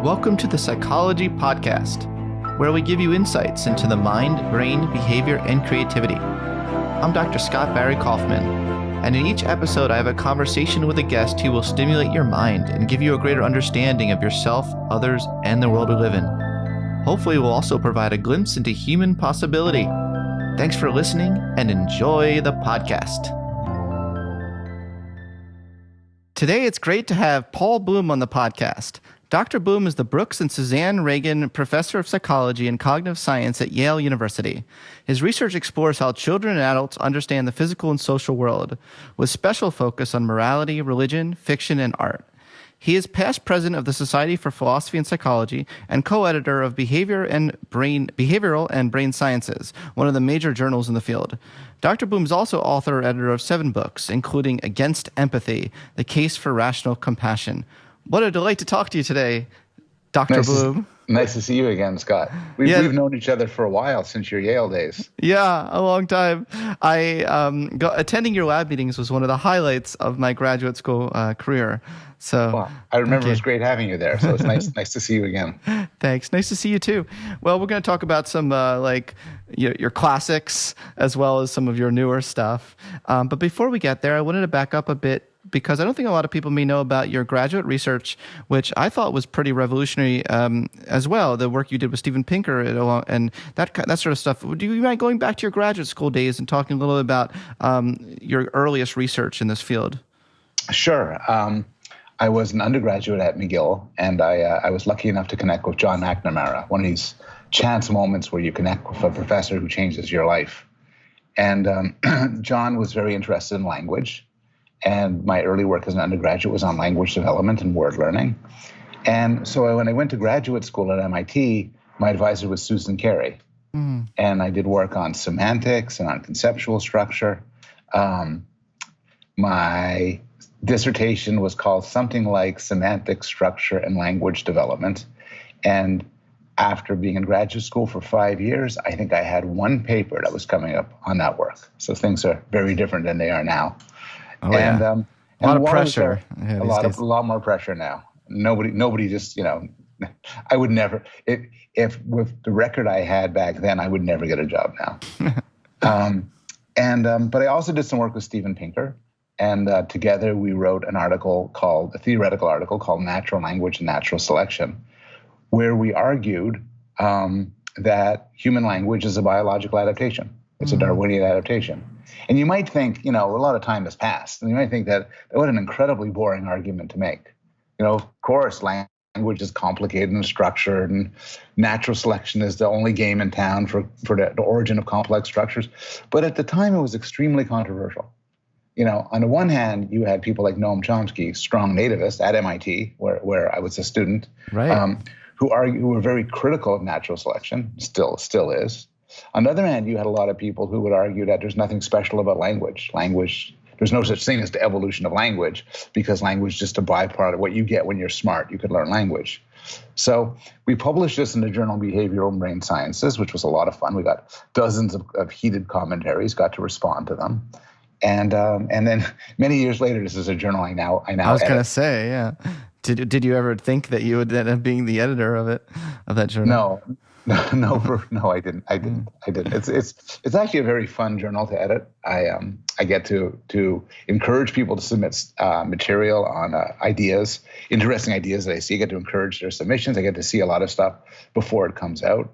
Welcome to the Psychology Podcast, where we give you insights into the mind, brain, behavior, and creativity. I'm Dr. Scott Barry Kaufman, and in each episode I have a conversation with a guest who will stimulate your mind and give you a greater understanding of yourself, others, and the world we live in. Hopefully we'll also provide a glimpse into human possibility. Thanks for listening and enjoy the podcast. Today it's great to have Paul Bloom on the podcast. Dr. Bloom is the Brooks and Suzanne Ragen Professor of Psychology and Cognitive Science at Yale University. His research explores how children and adults understand the physical and social world, with special focus on morality, religion, fiction, and art. He is past president of the Society for Philosophy and Psychology and co-editor of Behavioral and Brain Sciences, one of the major journals in the field. Dr. Bloom is also author or editor of 7 books, including Against Empathy, The Case for Rational Compassion. What a delight to talk to you today, Dr. Bloom. Nice to see you again, Scott. We've known each other for a while, since your Yale days. Yeah, a long time. Attending your lab meetings was one of the highlights of my graduate school career. So I remember it was great having you there. So it's nice to see you again. Thanks. Nice to see you too. Well, we're going to talk about some your classics as well as some of your newer stuff. But before we get there, I wanted to back up a bit, because I don't think a lot of people may know about your graduate research, which I thought was pretty revolutionary as well. The work you did with Steven Pinker and that sort of stuff. Do you mind going back to your graduate school days and talking a little bit about your earliest research in this field? Sure. I was an undergraduate at McGill, and I was lucky enough to connect with John McNamara, one of these chance moments where you connect with a professor who changes your life. And John was very interested in language. And my early work as an undergraduate was on language development and word learning. And so when I went to graduate school at MIT, my advisor was Susan Carey. Mm. And I did work on semantics and on conceptual structure. My dissertation was called something like Semantic Structure and Language Development. And after being in graduate school for 5 years, I think I had one paper that was coming up on that work. So things are very different than they are now. Oh, and yeah. A lot of pressure. A lot more pressure now. Nobody just, I would never, if with the record I had back then, I would never get a job now. But I also did some work with Steven Pinker, and together we wrote a theoretical article called Natural Language and Natural Selection, where we argued that human language is a biological adaptation. It's a Darwinian adaptation. And you might think, a lot of time has passed, and you might think that what an incredibly boring argument to make. Of course, language is complicated and structured, and natural selection is the only game in town for the origin of complex structures. But at the time, it was extremely controversial. On the one hand, you had people like Noam Chomsky, strong nativist at MIT, where I was a student, right. who were very critical of natural selection, still is. On the other hand, you had a lot of people who would argue that there's nothing special about language. There's no such thing as the evolution of language, because language is just a byproduct of what you get when you're smart. You could learn language. So we published this in the journal Behavioral and Brain Sciences, which was a lot of fun. We got dozens of heated commentaries, got to respond to them. And then many years later, this is a journal I now I was going to edit. say, yeah. Did you ever think that you would end up being the editor of that journal? No, I didn't. It's actually a very fun journal to edit. I get to encourage people to submit material on interesting ideas that I see. I get to encourage their submissions. I get to see a lot of stuff before it comes out.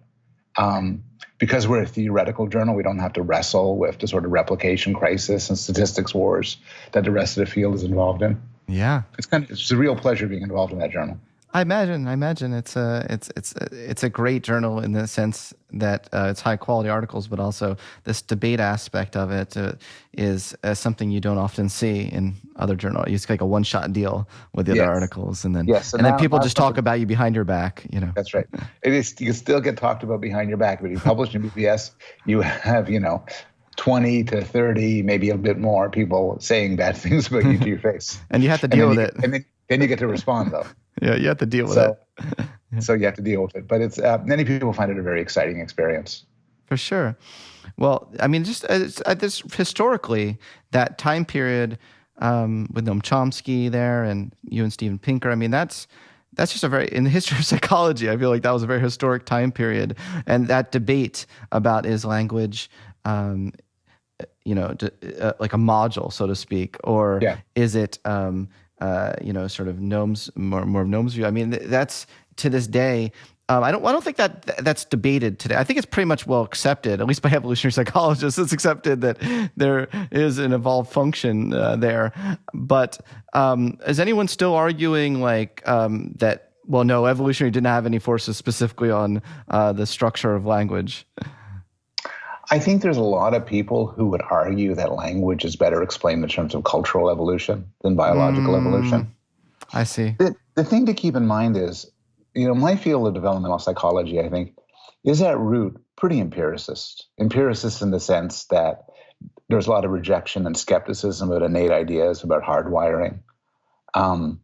Because we're a theoretical journal, we don't have to wrestle with the sort of replication crisis and statistics wars that the rest of the field is involved in. Yeah, it's a real pleasure being involved in that journal. I imagine it's a great journal in the sense that it's high quality articles, but also this debate aspect of it is something you don't often see in other journals. It's like a one shot deal with the other articles, and then people just talk about you behind your back. That's right. You still get talked about behind your back, but you publish in BPS, you have 20 to 30, maybe a bit more people saying bad things about you to your face, and you have to deal with it. And then you get to respond though. Yeah, you have to deal with it. So you have to deal with it. But it's many people find it a very exciting experience. For sure. Well, I mean, just this historically, that time period with Noam Chomsky there and you and Steven Pinker, I mean, that's that's just in the history of psychology, I feel like that was a very historic time period. And that debate about is language, like a module, so to speak, or Yeah. is it, sort of gnomes, more of gnomes view? I mean, that's to this day. I don't think that's debated today. I think it's pretty much well accepted, at least by evolutionary psychologists. It's accepted that there is an evolved function there. But is anyone still arguing that? Well, no, evolutionary didn't have any forces specifically on the structure of language. I think there's a lot of people who would argue that language is better explained in terms of cultural evolution than biological evolution. I see. The thing to keep in mind is, my field of developmental psychology, I think, is at root pretty empiricist. Empiricist in the sense that there's a lot of rejection and skepticism about innate ideas, about hardwiring. And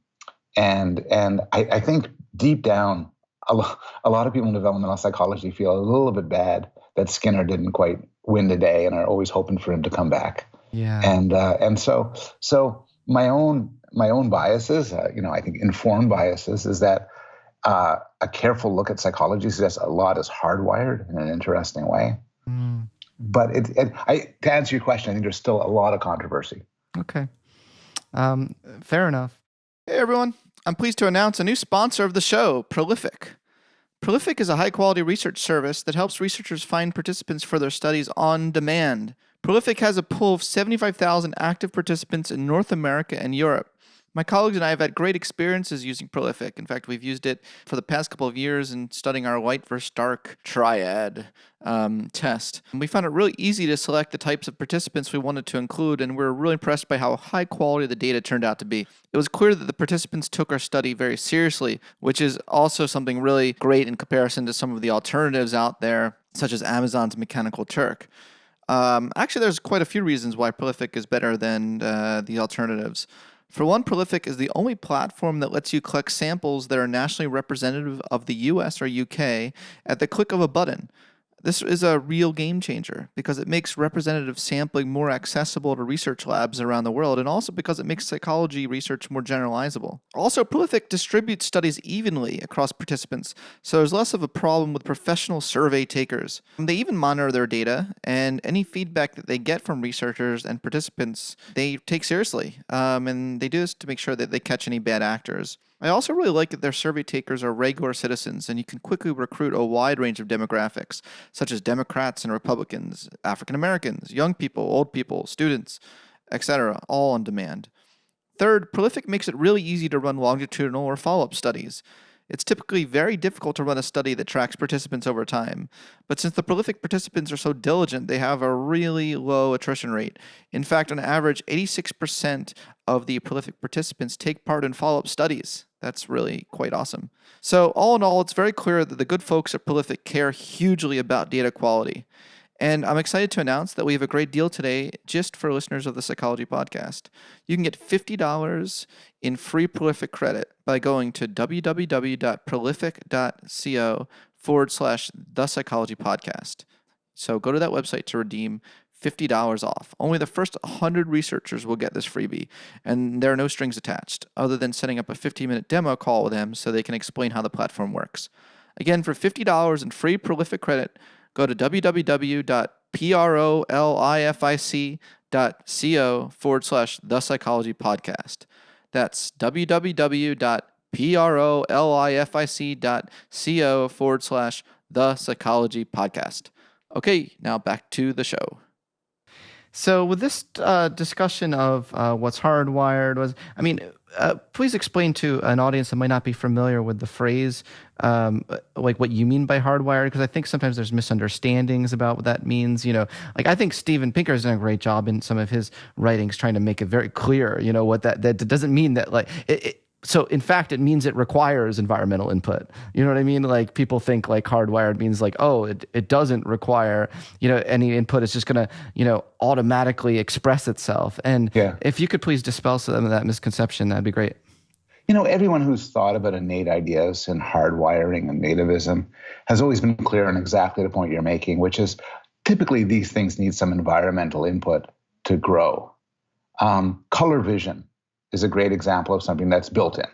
I think deep down, a lot of people in developmental psychology feel a little bit bad that Skinner didn't quite win the day and are always hoping for him to come back. Yeah. And so my own biases, I think informed biases, is that a careful look at psychology suggests a lot is hardwired in an interesting way. But to answer your question, I think there's still a lot of controversy. Okay. Fair enough. Hey, everyone. I'm pleased to announce a new sponsor of the show, Prolific. Prolific is a high-quality research service that helps researchers find participants for their studies on demand. Prolific has a pool of 75,000 active participants in North America and Europe. My colleagues and I have had great experiences using Prolific. In fact, we've used it for the past couple of years in studying our light versus dark triad test. And we found it really easy to select the types of participants we wanted to include, and we were really impressed by how high quality the data turned out to be. It was clear that the participants took our study very seriously, which is also something really great in comparison to some of the alternatives out there, such as Amazon's Mechanical Turk. Actually, there's quite a few reasons why Prolific is better than the alternatives. For one, Prolific is the only platform that lets you collect samples that are nationally representative of the US or UK at the click of a button. This is a real game changer because it makes representative sampling more accessible to research labs around the world, and also because it makes psychology research more generalizable. Also, Prolific distributes studies evenly across participants, so there's less of a problem with professional survey takers. They even monitor their data, and any feedback that they get from researchers and participants, they take seriously, and they do this to make sure that they catch any bad actors. I also really like that their survey takers are regular citizens, and you can quickly recruit a wide range of demographics, such as Democrats and Republicans, African Americans, young people, old people, students, etc., all on demand. Third, Prolific makes it really easy to run longitudinal or follow-up studies. It's typically very difficult to run a study that tracks participants over time, but since the Prolific participants are so diligent, they have a really low attrition rate. In fact, on average, 86% of the Prolific participants take part in follow-up studies. That's really quite awesome. So all in all, it's very clear that the good folks at Prolific care hugely about data quality. And I'm excited to announce that we have a great deal today just for listeners of the Psychology Podcast. You can get $50 in free Prolific credit by going to www.prolific.co/The Psychology Podcast. So go to that website to redeem $50 off. Only the first 100 researchers will get this freebie, and there are no strings attached, other than setting up a 15-minute demo call with them so they can explain how the platform works. Again, for $50 in free Prolific credit, go to www.prolific.co/The Psychology Podcast. That's www.prolific.co/The Psychology Podcast. Okay, now back to the show. So with this discussion of what's hardwired please explain to an audience that might not be familiar with the phrase, like what you mean by hardwired, because I think sometimes there's misunderstandings about what that means. I think Steven Pinker has done a great job in some of his writings trying to make it very clear, what that doesn't mean that so in fact, it means it requires environmental input. You know what I mean? Like people think like hardwired means like, oh, it doesn't require, any input. It's just going to, automatically express itself. And if you could please dispel some of that misconception, that'd be great. Everyone who's thought about innate ideas and hardwiring and nativism has always been clear on exactly the point you're making, which is typically these things need some environmental input to grow. Color vision is a great example of something that's built in.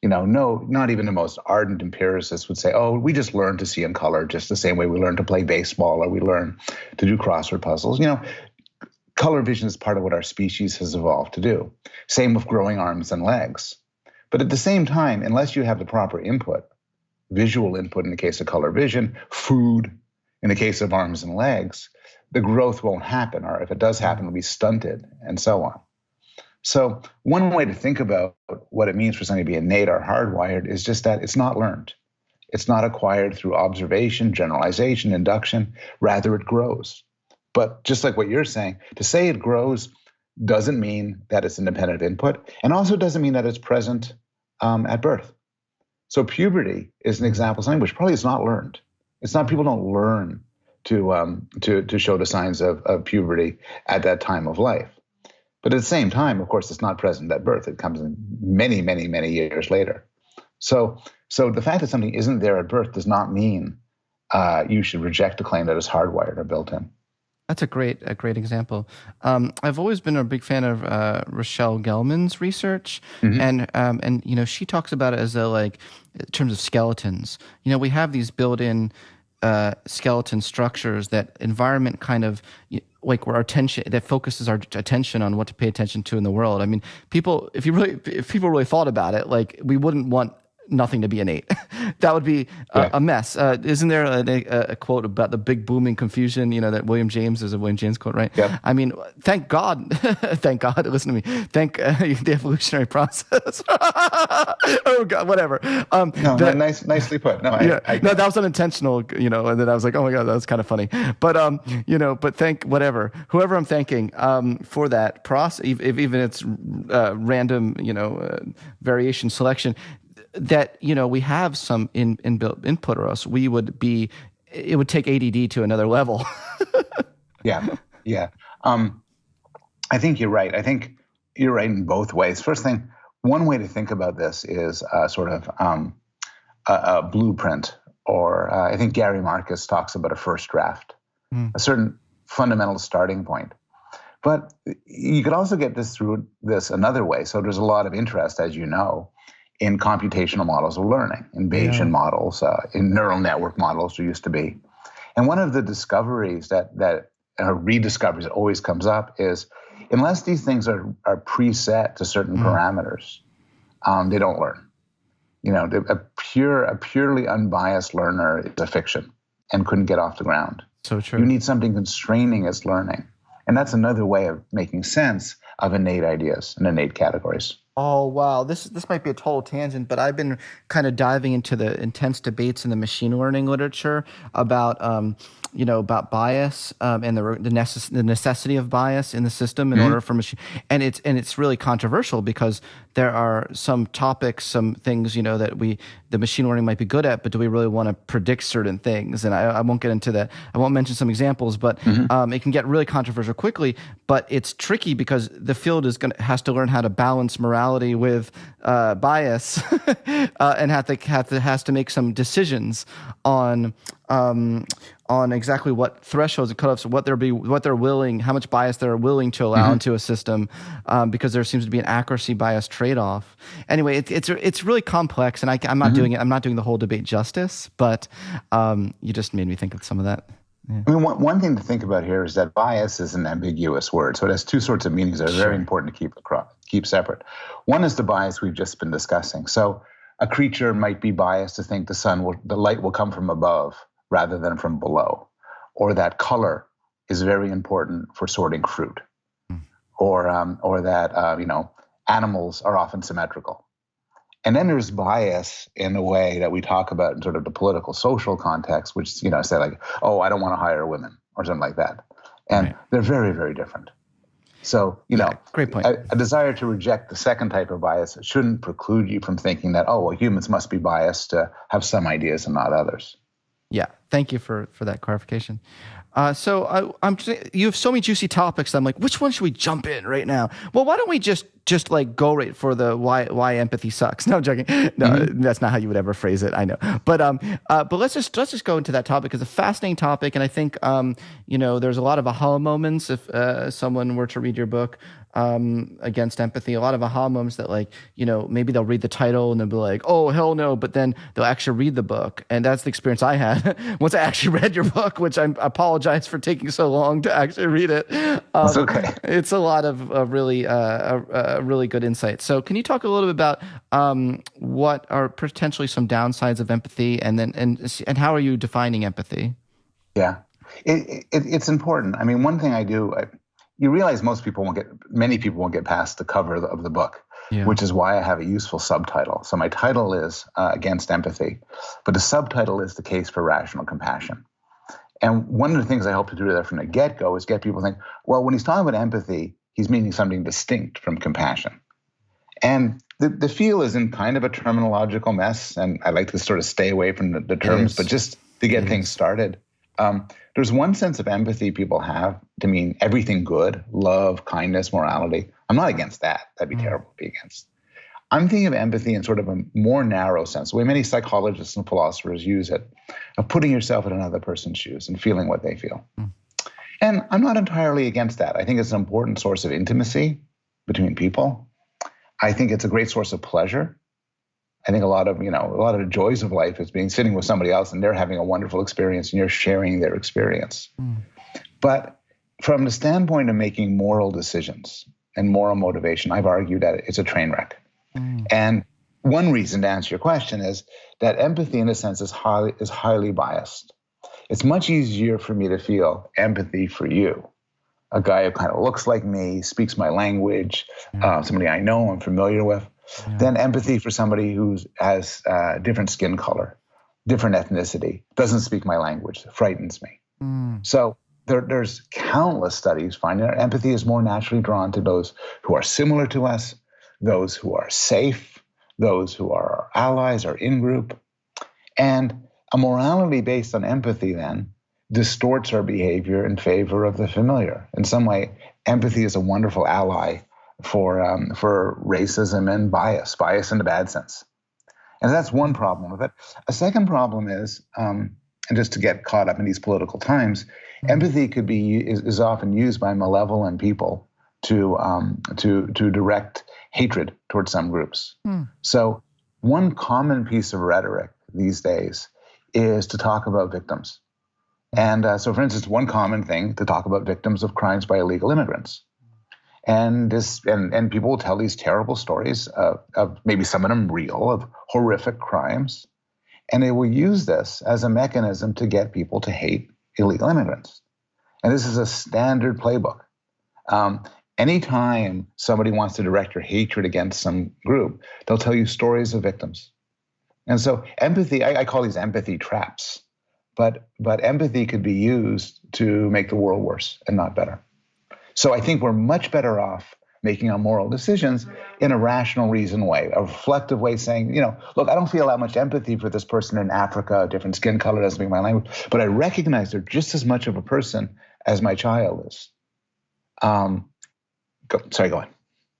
No, not even the most ardent empiricists would say, oh, we just learn to see in color just the same way we learn to play baseball or we learn to do crossword puzzles. Color vision is part of what our species has evolved to do. Same with growing arms and legs. But at the same time, unless you have the proper input, visual input in the case of color vision, food in the case of arms and legs, the growth won't happen, or if it does happen, it'll be stunted, and so on. So one way to think about what it means for something to be innate or hardwired is just that it's not learned. It's not acquired through observation, generalization, induction. Rather, it grows. But just like what you're saying, to say it grows doesn't mean that it's independent of input, and also doesn't mean that it's present at birth. So puberty is an example of something which probably is not learned. It's not, people don't learn to show the signs of puberty at that time of life. But at the same time, of course, it's not present at birth. It comes in many, many, many years later. So the fact that something isn't there at birth does not mean you should reject the claim that it's hardwired or built in. That's a great example. I've always been a big fan of Rochelle Gelman's research, and she talks about it as in terms of skeletons. We have these built-in skeleton structures that environment kind of where our attention, that focuses our attention on what to pay attention to in the world. I mean, if people really thought about it, we wouldn't want nothing to be innate. That would be a mess. Isn't there a quote about the big booming confusion, that William James, is a William James quote, right? Yeah. I mean, thank God, listen to me, thank the evolutionary process. Oh God, whatever. Nicely put. No, that was unintentional, and then I was like, oh my God, that was kind of funny. But, but thank whoever I'm thanking for that process, even it's random, variation selection, that we have some inbuilt input, or else it would take ADD to another level. Yeah. I think you're right. I think you're right in both ways. First thing, one way to think about this is sort of a blueprint, or I think Gary Marcus talks about a first draft, a certain fundamental starting point. But you could also get this through this another way. So there's a lot of interest, as you know, in computational models of learning, in Bayesian models, in neural network models there used to be. And one of the discoveries that rediscoveries that always comes up is, unless these things are preset to certain parameters, they don't learn. A purely unbiased learner is a fiction and couldn't get off the ground. So true. You need something constraining its learning. And that's another way of making sense of innate ideas and innate categories. Oh, wow. This might be a total tangent, but I've been kind of diving into the intense debates in the machine learning literature about bias and the necessity of bias in the system in order for machine. And it's really controversial, because there are some topics, some things, that the machine learning might be good at, but do we really want to predict certain things? And I won't get into that. I won't mention some examples, but it can get really controversial quickly. But it's tricky because the field has to learn how to balance morality with bias, and has to make some decisions on exactly what thresholds and cutoffs, what they're willing, how much bias they're willing to allow into a system, because there seems to be an accuracy bias trade-off. Anyway, it's really complex, and I'm not doing it. I'm not doing the whole debate justice, but you just made me think of some of that. Yeah. I mean, one thing to think about here is that bias is an ambiguous word, so it has two sorts of meanings that are very important to keep separate. One is the bias we've just been discussing. So a creature might be biased to think the light will come from above rather than from below, or that color is very important for sorting fruit, or that animals are often symmetrical. And then there's bias in the way that we talk about in sort of the political social context, which say like, oh, I don't want to hire women, or something like that. And they're very, very different. So, great point. A desire to reject the second type of bias shouldn't preclude you from thinking that, oh, well, humans must be biased to have some ideas and not others. Yeah, thank you for that clarification. So you have so many juicy topics. I'm like, which one should we jump in right now? Well, why don't we just go right for the why empathy sucks? No, I'm joking. No, that's not how you would ever phrase it. I know, but let's just go into that topic. It's a fascinating topic, and I think there's a lot of aha moments if someone were to read your book. against empathy. A lot of aha moments that, like, maybe they'll read the title and they'll be like, oh, hell no. But then they'll actually read the book. And that's the experience I had once I actually read your book, which I apologize for taking so long to actually read it. It's okay. It's a lot of really good insight. So can you talk a little bit about what are potentially some downsides of empathy, and then and how are you defining empathy? Yeah, it's important. I mean, one thing I do, you realize many people won't get past the cover of the book, which is why I have a useful subtitle. So my title is Against Empathy, but the subtitle is The Case for Rational Compassion. And one of the things I hope to do there from the get-go is get people to think, well, when he's talking about empathy, he's meaning something distinct from compassion. And the field is in kind of a terminological mess, and I like to sort of stay away from the terms, but just to get things started. There's one sense of empathy people have to mean everything good, love, kindness, morality. I'm not against that. That'd be terrible to be against. I'm thinking of empathy in sort of a more narrow sense, the way many psychologists and philosophers use it, of putting yourself in another person's shoes and feeling what they feel. And I'm not entirely against that. I think it's an important source of intimacy between people. I think it's a great source of pleasure. I think a lot of the joys of life is sitting with somebody else and they're having a wonderful experience and you're sharing their experience. But from the standpoint of making moral decisions and moral motivation, I've argued that it's a train wreck. And one reason, to answer your question, is that empathy, in a sense, is highly biased. It's much easier for me to feel empathy for you, a guy who kind of looks like me, speaks my language, somebody I know, I'm familiar with, than empathy for somebody who has different skin color, different ethnicity, doesn't speak my language, frightens me. So there's countless studies finding that empathy is more naturally drawn to those who are similar to us, those who are safe, those who are our allies, our in-group. And a morality based on empathy then distorts our behavior in favor of the familiar. In some way, empathy is a wonderful ally for racism and bias in the bad sense. And that's one problem with it. A second problem is, and just to get caught up in these political times, empathy is often used by malevolent people to direct hatred towards some groups. So one common piece of rhetoric these days is to talk about victims. And so, for instance, one common thing to talk about victims of crimes by illegal immigrants. And people will tell these terrible stories of maybe some of them real, of horrific crimes. And they will use this as a mechanism to get people to hate illegal immigrants. And this is a standard playbook. Anytime somebody wants to direct your hatred against some group, they'll tell you stories of victims. And so empathy, I call these empathy traps, but empathy could be used to make the world worse and not better. So I think we're much better off making our moral decisions in a rational, reasoned way, a reflective way, saying, look, I don't feel that much empathy for this person in Africa, a different skin color, doesn't speak my language, but I recognize they're just as much of a person as my child is. Go on.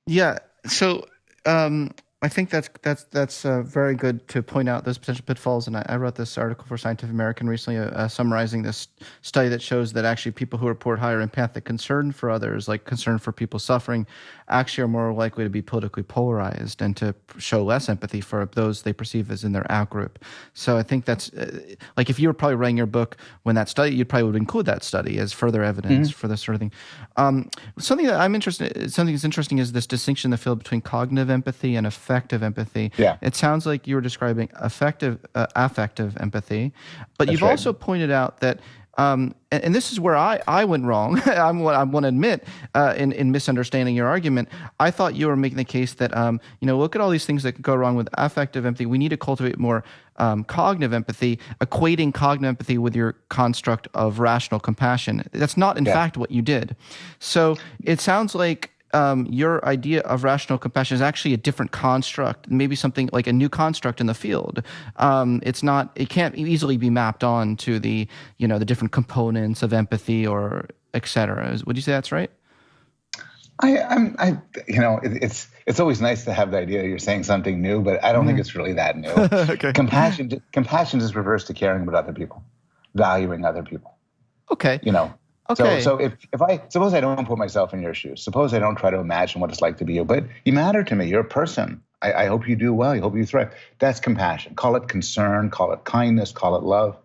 Yeah. So I think that's very good to point out those potential pitfalls. And I wrote this article for Scientific American recently summarizing this study that shows that actually people who report higher empathic concern for others, like concern for people suffering, actually are more likely to be politically polarized and to show less empathy for those they perceive as in their outgroup. So I think that's like if you were probably writing your book when that study, you probably would include that study as further evidence for this sort of thing. Something that's interesting is this distinction in the field between cognitive empathy and affective empathy. Yeah. It sounds like you were describing affective empathy, but you've right. also pointed out that, and this is where I went wrong. I want to admit in misunderstanding your argument. I thought you were making the case that look at all these things that could go wrong with affective empathy. We need to cultivate more cognitive empathy, equating cognitive empathy with your construct of rational compassion. That's not, in fact, what you did. So it sounds like your idea of rational compassion is actually a different construct, maybe something like a new construct in the field. It can't easily be mapped on to the different components of empathy or et cetera. Would you say that's right? It's always nice to have the idea you're saying something new, but I don't think it's really that new. Okay. Compassion just refers to caring about other people, valuing other people. Okay. Okay. So if I suppose I don't put myself in your shoes, suppose I don't try to imagine what it's like to be you, but you matter to me. You're a person. I hope you do well. I hope you thrive. That's compassion. Call it concern. Call it kindness. Call it love.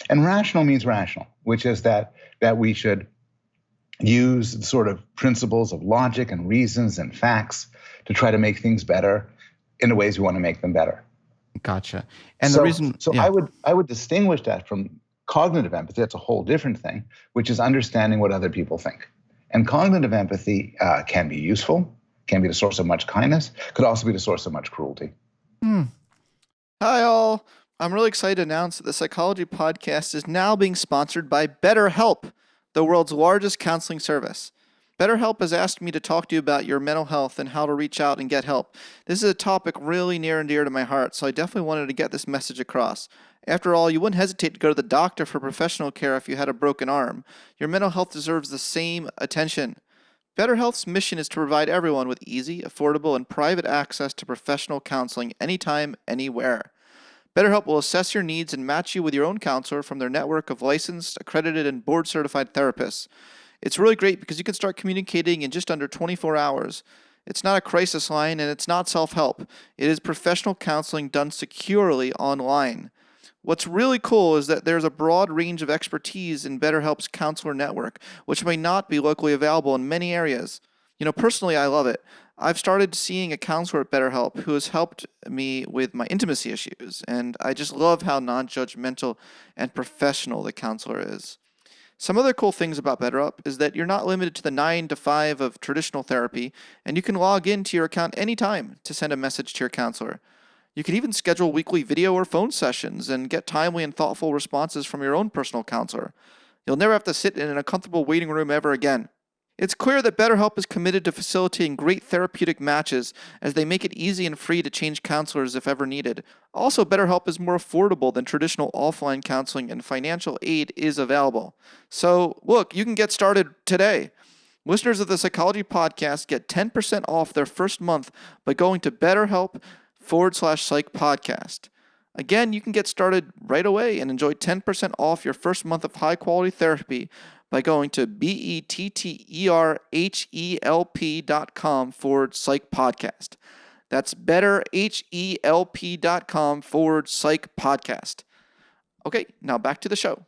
And rational means rational, which is that we should use sort of principles of logic and reasons and facts to try to make things better in the ways we want to make them better. Gotcha. And so, the reason, so yeah. I would distinguish that from cognitive empathy. That's a whole different thing, which is understanding what other people think. And cognitive empathy can be useful, can be the source of much kindness, could also be the source of much cruelty. Hi, all. I'm really excited to announce that the Psychology Podcast is now being sponsored by BetterHelp, the world's largest counseling service. BetterHelp has asked me to talk to you about your mental health and how to reach out and get help. This is a topic really near and dear to my heart, so I definitely wanted to get this message across. After all, you wouldn't hesitate to go to the doctor for professional care if you had a broken arm. Your mental health deserves the same attention. BetterHelp's mission is to provide everyone with easy, affordable, and private access to professional counseling anytime, anywhere. BetterHelp will assess your needs and match you with your own counselor from their network of licensed, accredited, and board-certified therapists. It's really great because you can start communicating in just under 24 hours. It's not a crisis line, and it's not self-help. It is professional counseling done securely online. What's really cool is that there's a broad range of expertise in BetterHelp's counselor network, which may not be locally available in many areas. Personally, I love it. I've started seeing a counselor at BetterHelp who has helped me with my intimacy issues, and I just love how non-judgmental and professional the counselor is. Some other cool things about BetterHelp is that you're not limited to the 9 to 5 of traditional therapy, and you can log into your account anytime to send a message to your counselor. You can even schedule weekly video or phone sessions and get timely and thoughtful responses from your own personal counselor. You'll never have to sit in an uncomfortable waiting room ever again. It's clear that BetterHelp is committed to facilitating great therapeutic matches as they make it easy and free to change counselors if ever needed. Also, BetterHelp is more affordable than traditional offline counseling and financial aid is available. So, look, you can get started today. Listeners of the Psychology Podcast get 10% off their first month by going to BetterHelp.com/psych podcast. Again, you can get started right away and enjoy 10% off your first month of high-quality therapy by going to BetterHelp.com/psych podcast. That's BetterHelp.com/psych podcast. Okay, now back to the show.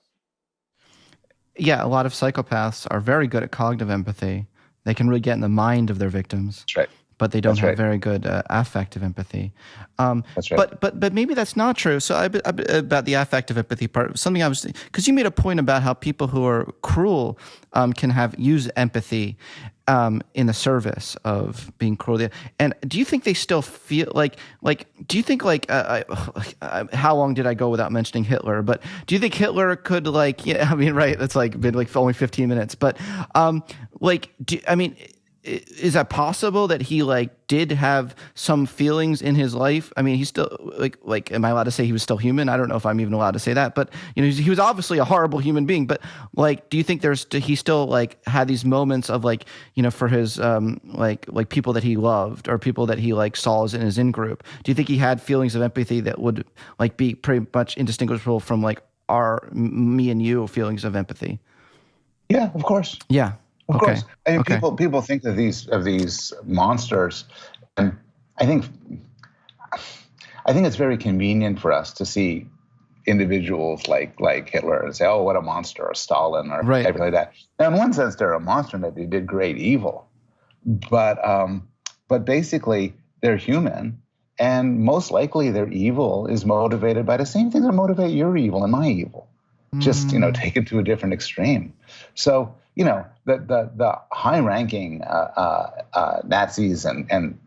Yeah, a lot of psychopaths are very good at cognitive empathy. They can really get in the mind of their victims. That's right. But they don't have very good affective empathy. That's right. But maybe that's not true. So about the affective empathy part, something I was, because you made a point about how people who are cruel can use empathy in the service of being cruel. And do you think they still feel do you think how long did I go without mentioning Hitler? But do you think Hitler could right? That's been only 15 minutes. But is that possible that he did have some feelings in his life? I mean, he's still am I allowed to say he was still human? I don't know if I'm even allowed to say that, but he was obviously a horrible human being. But do you think he still had these moments of for his people that he loved or people that he saw as in his in-group? Do you think he had feelings of empathy that would be pretty much indistinguishable from our me and you feelings of empathy? Yeah, of course. Yeah. Of course. I mean, people think of these monsters, and I think it's very convenient for us to see individuals like Hitler and say, "Oh, what a monster," or Stalin, or everything like that. Now, in one sense, they're a monster in that they did great evil, but basically they're human, and most likely their evil is motivated by the same things that motivate your evil and my evil, just taken to a different extreme. So. The high-ranking Nazis and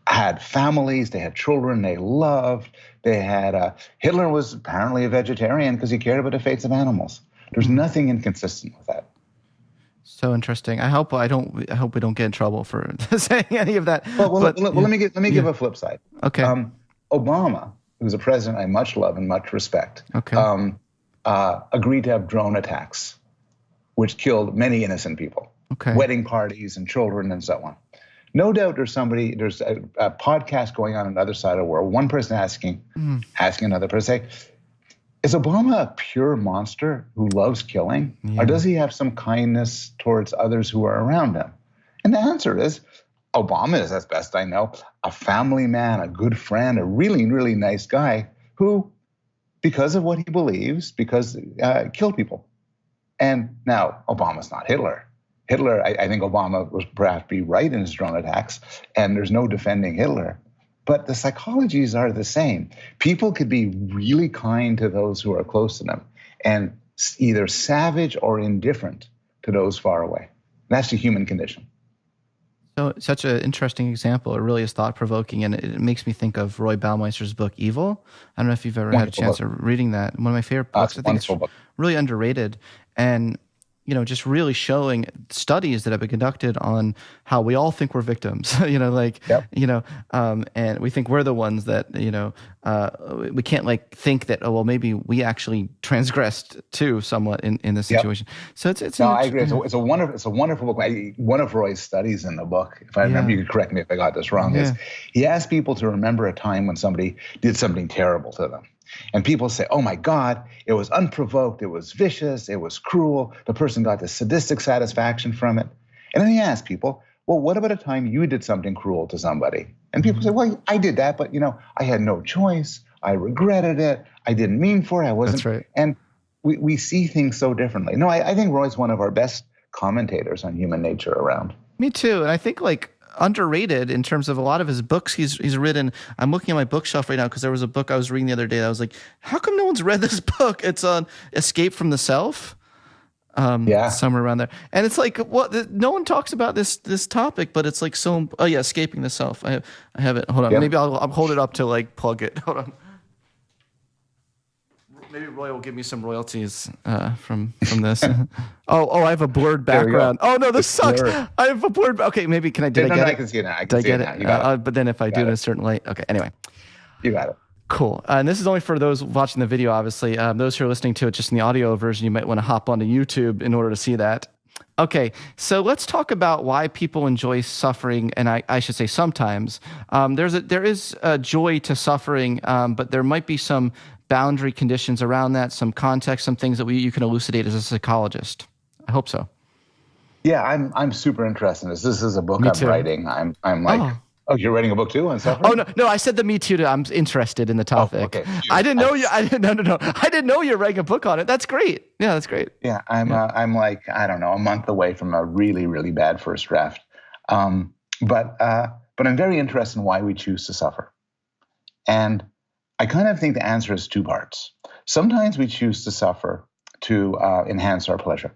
had families, they had children they loved. They had Hitler was apparently a vegetarian because he cared about the fates of animals. There's nothing inconsistent with that. So interesting. I hope we don't get in trouble for saying any of that. Let me give a flip side. Okay. Obama, who's a president I much love and much respect, agreed to have drone attacks, which killed many innocent people, wedding parties and children and so on. No doubt there's a podcast going on the other side of the world, one person asking another person, Is Obama a pure monster who loves killing? Yeah. Or does he have some kindness towards others who are around him? And the answer is Obama is, as best I know, a family man, a good friend, a really, really nice guy who, because of what he believes, killed people. And now Obama's not Hitler. I think Obama was perhaps be right in his drone attacks, and there's no defending Hitler. But the psychologies are the same. People could be really kind to those who are close to them and either savage or indifferent to those far away. That's the human condition. So such an interesting example. It really is thought-provoking, and it makes me think of Roy Baumeister's book, Evil. I don't know if you've ever had a chance of reading that. One of my favorite books. I think it's really underrated. And just really showing studies that have been conducted on how we all think we're victims, and we think we're the ones that, we can't think that, maybe we actually transgressed too somewhat in this situation. Yep. So it's I agree. It's a wonderful book. One of Roy's studies in the book, if I remember, you could correct me if I got this wrong, is he asked people to remember a time when somebody did something terrible to them. And people say, oh my God, it was unprovoked, it was vicious, it was cruel, the person got this sadistic satisfaction from it. And then he asked people, well, what about a time you did something cruel to somebody? And people say, well, I did that, but I had no choice, I regretted it, I didn't mean for it, I wasn't. That's right. And we see things so differently. No, I think Roy's one of our best commentators on human nature around. Me too. And I think underrated in terms of a lot of his books he's written. I'm looking at my bookshelf right now because there was a book I was reading the other day that I was like, how come no one's read this book? It's on Escape from the Self. Somewhere around there. And it's no one talks about this topic, but it's Escaping the Self. I have it. Hold on. Yep. Maybe I'll hold it up to plug it. Hold on. Maybe Roy will give me some royalties from this. I have a blurred background. Oh no, this sucks. Blurred. I have a blurred. Okay, maybe I get it? I can see it now. I can see it now. You got it. But then if I do it in a certain light, okay. Anyway, you got it. Cool. And this is only for those watching the video. Obviously, those who are listening to it just in the audio version, you might want to hop onto YouTube in order to see that. Okay, so let's talk about why people enjoy suffering, and I should say sometimes. There is a joy to suffering, but there might be some boundary conditions around that, some context, some things that you can elucidate as a psychologist. I hope so. Yeah, I'm super interested in this. This is a book I'm writing. I'm like, oh, you're writing a book too on suffering? Oh no, I said the Me Too. I'm interested in the topic. Oh, okay. I didn't know you. I didn't know you're writing a book on it. That's great. Yeah, that's great. Yeah, I'm like, I don't know, a month away from a really, really bad first draft. But I'm very interested in why we choose to suffer. And I kind of think the answer is two parts. Sometimes we choose to suffer to enhance our pleasure.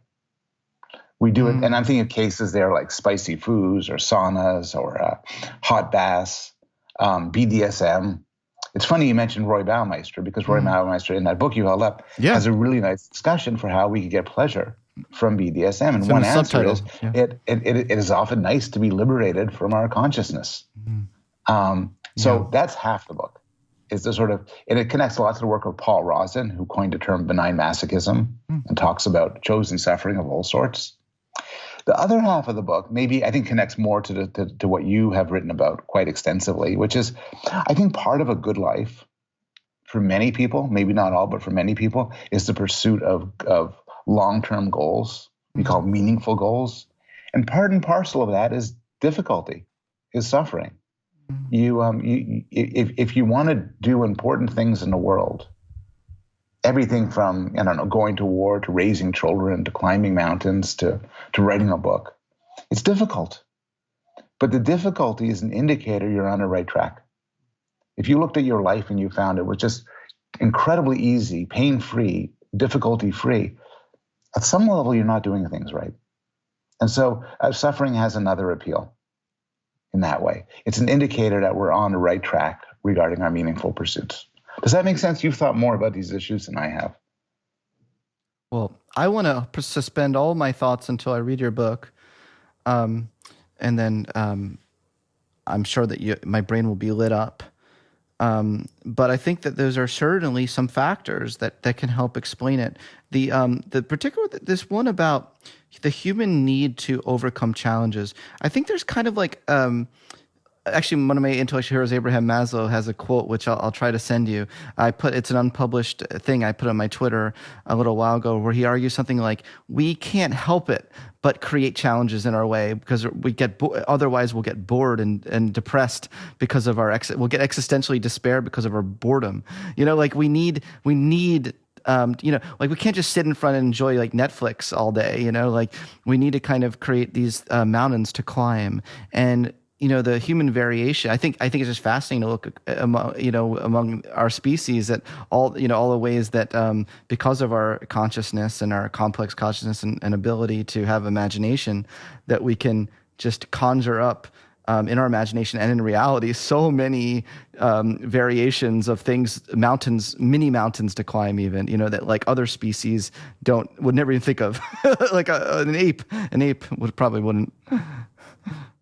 We do it, and I'm thinking of cases there like spicy foods or saunas or hot baths, BDSM. It's funny you mentioned Roy Baumeister, because Roy Baumeister, in that book you held up, has a really nice discussion for how we can get pleasure from BDSM. And one answer is it is often nice to be liberated from our consciousness. So that's half the book. Is the sort of, and it connects a lot to the work of Paul Ragen, who coined the term benign masochism and talks about chosen suffering of all sorts. The other half of the book, maybe I think connects more to what you have written about quite extensively, which is, I think part of a good life for many people, maybe not all, but for many people, is the pursuit of long-term goals, we call meaningful goals. And part and parcel of that is difficulty, is suffering. If you want to do important things in the world, everything from, going to war, to raising children, to climbing mountains, to writing a book, it's difficult. But the difficulty is an indicator you're on the right track. If you looked at your life and you found it was just incredibly easy, pain-free, difficulty-free, at some level you're not doing things right. And so suffering has another appeal. In that way, it's an indicator that we're on the right track regarding our meaningful pursuits. Does that make sense? You've thought more about these issues than I have. Well, I want to suspend all my thoughts until I read your book, and then I'm sure that my brain will be lit up. But I think that those are certainly some factors that can help explain it. The particular, this one about the human need to overcome challenges. I think there's kind of actually, one of my intellectual heroes, Abraham Maslow, has a quote which I'll try to send you. It's an unpublished thing I put on my Twitter a little while ago, where he argues something like, we can't help it but create challenges in our way, because otherwise we'll get bored and depressed because of we'll get existentially despair because of our boredom. Like we need like we can't just sit in front and enjoy like Netflix all day, like we need to kind of create these mountains to climb. And the human variation, I think it's just fascinating to look among our species at all the ways that because of our consciousness and our complex consciousness and ability to have imagination, that we can just conjure up in our imagination and in reality so many variations of things, mini mountains to climb, even that like other species would never even think of. Like an ape wouldn't.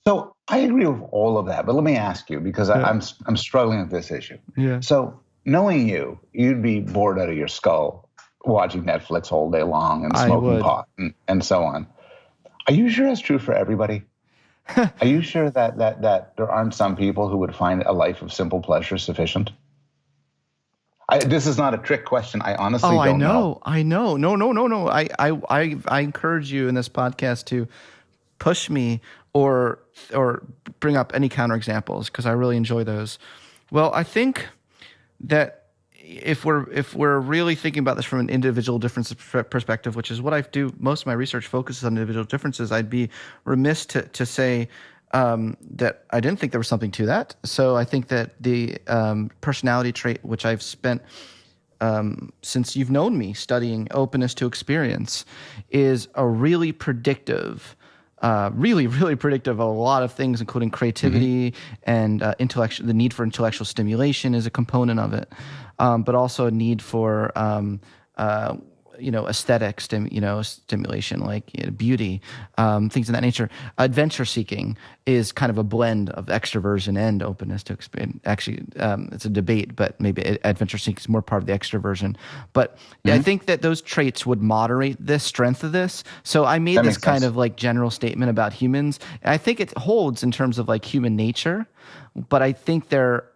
So I agree with all of that, but let me ask you, because I'm struggling with this issue. Yeah. So knowing you'd be bored out of your skull watching Netflix all day long and smoking pot and so on. Are you sure that's true for everybody? Are you sure that there aren't some people who would find a life of simple pleasure sufficient? This is not a trick question. I honestly don't know. I know. No. I encourage you in this podcast to push me or bring up any counterexamples, because I really enjoy those. Well, I think that if we're really thinking about this from an individual difference perspective, which is what I do, most of my research focuses on individual differences, I'd be remiss to say that I didn't think there was something to that. So I think that the personality trait, which I've spent since you've known me studying openness to experience, is a really predictive. Really predictive of a lot of things, including creativity and the need for intellectual stimulation is a component of it, but also a need for aesthetic stimulation, like beauty, things of that nature. Adventure seeking is kind of a blend of extroversion and openness to experience. Actually, it's a debate, but maybe adventure seeking is more part of the extroversion. But I think that those traits would moderate the strength of this. So I made this kind of like general statement about humans. And I think it holds in terms of like human nature, but I think there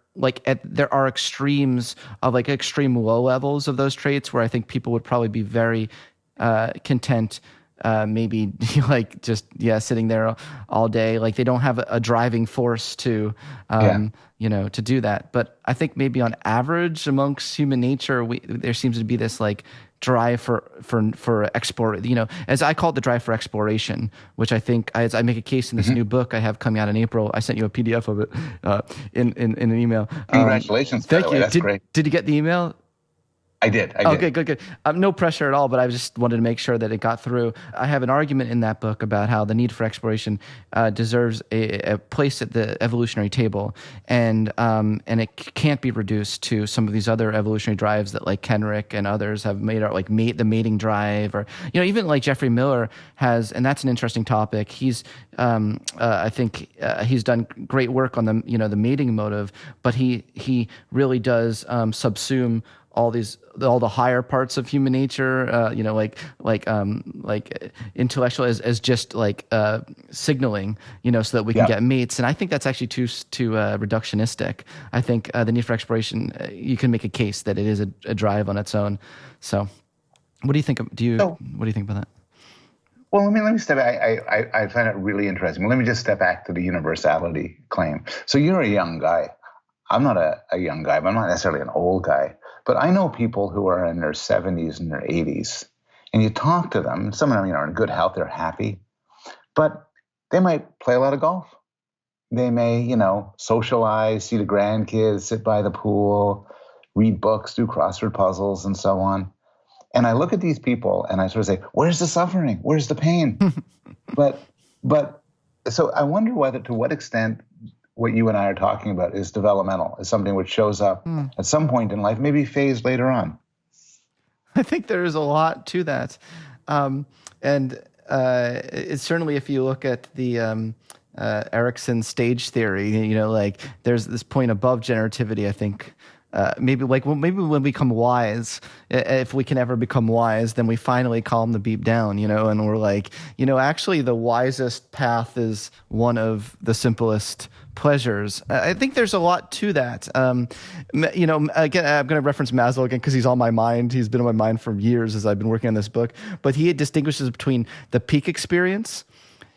are extremes of like extreme low levels of those traits where I think people would probably be very content, maybe like just sitting there all day, like they don't have a driving force to to do that. But I think maybe on average amongst human nature, there seems to be this like drive for explore, as I call it, the drive for exploration, which I think as I make a case in this new book I have coming out in April. I sent you a PDF of it in an email. Congratulations. Thank you. That's great. Did you get the email? I did. Okay, good. No pressure at all, but I just wanted to make sure that it got through. I have an argument in that book about how the need for exploration deserves a place at the evolutionary table, and it can't be reduced to some of these other evolutionary drives that like Kenrick and others have made out, like the mating drive, or even like Jeffrey Miller has, and that's an interesting topic. He's I think he's done great work on the the mating motive, but he really does subsume all the higher parts of human nature, like intellectual as just like signaling, so that we can get mates. And I think that's actually too reductionistic. I think the need for exploration, you can make a case that it is a drive on its own. So, what do you think? What do you think about that? Well, let me step back. I find it really interesting. Let me just step back to the universality claim. So you're a young guy. I'm not a young guy, but I'm not necessarily an old guy. But I know people who are in their 70s and their 80s, and you talk to them, some of them are in good health, they're happy, but they might play a lot of golf. They may, socialize, see the grandkids, sit by the pool, read books, do crossword puzzles, and so on. And I look at these people and I sort of say, where's the suffering? Where's the pain? but so I wonder to what extent what you and I are talking about is developmental, is something which shows up at some point in life, maybe phased later on. I think there is a lot to that. It's certainly, if you look at the Erikson stage theory, like there's this point above generativity, I think, maybe maybe when we become wise, if we can ever become wise, then we finally calm the beep down, and we're like, actually the wisest path is one of the simplest pleasures. I think there's a lot to that. Again, I'm going to reference Maslow again because he's on my mind. He's been on my mind for years as I've been working on this book. But he distinguishes between the peak experience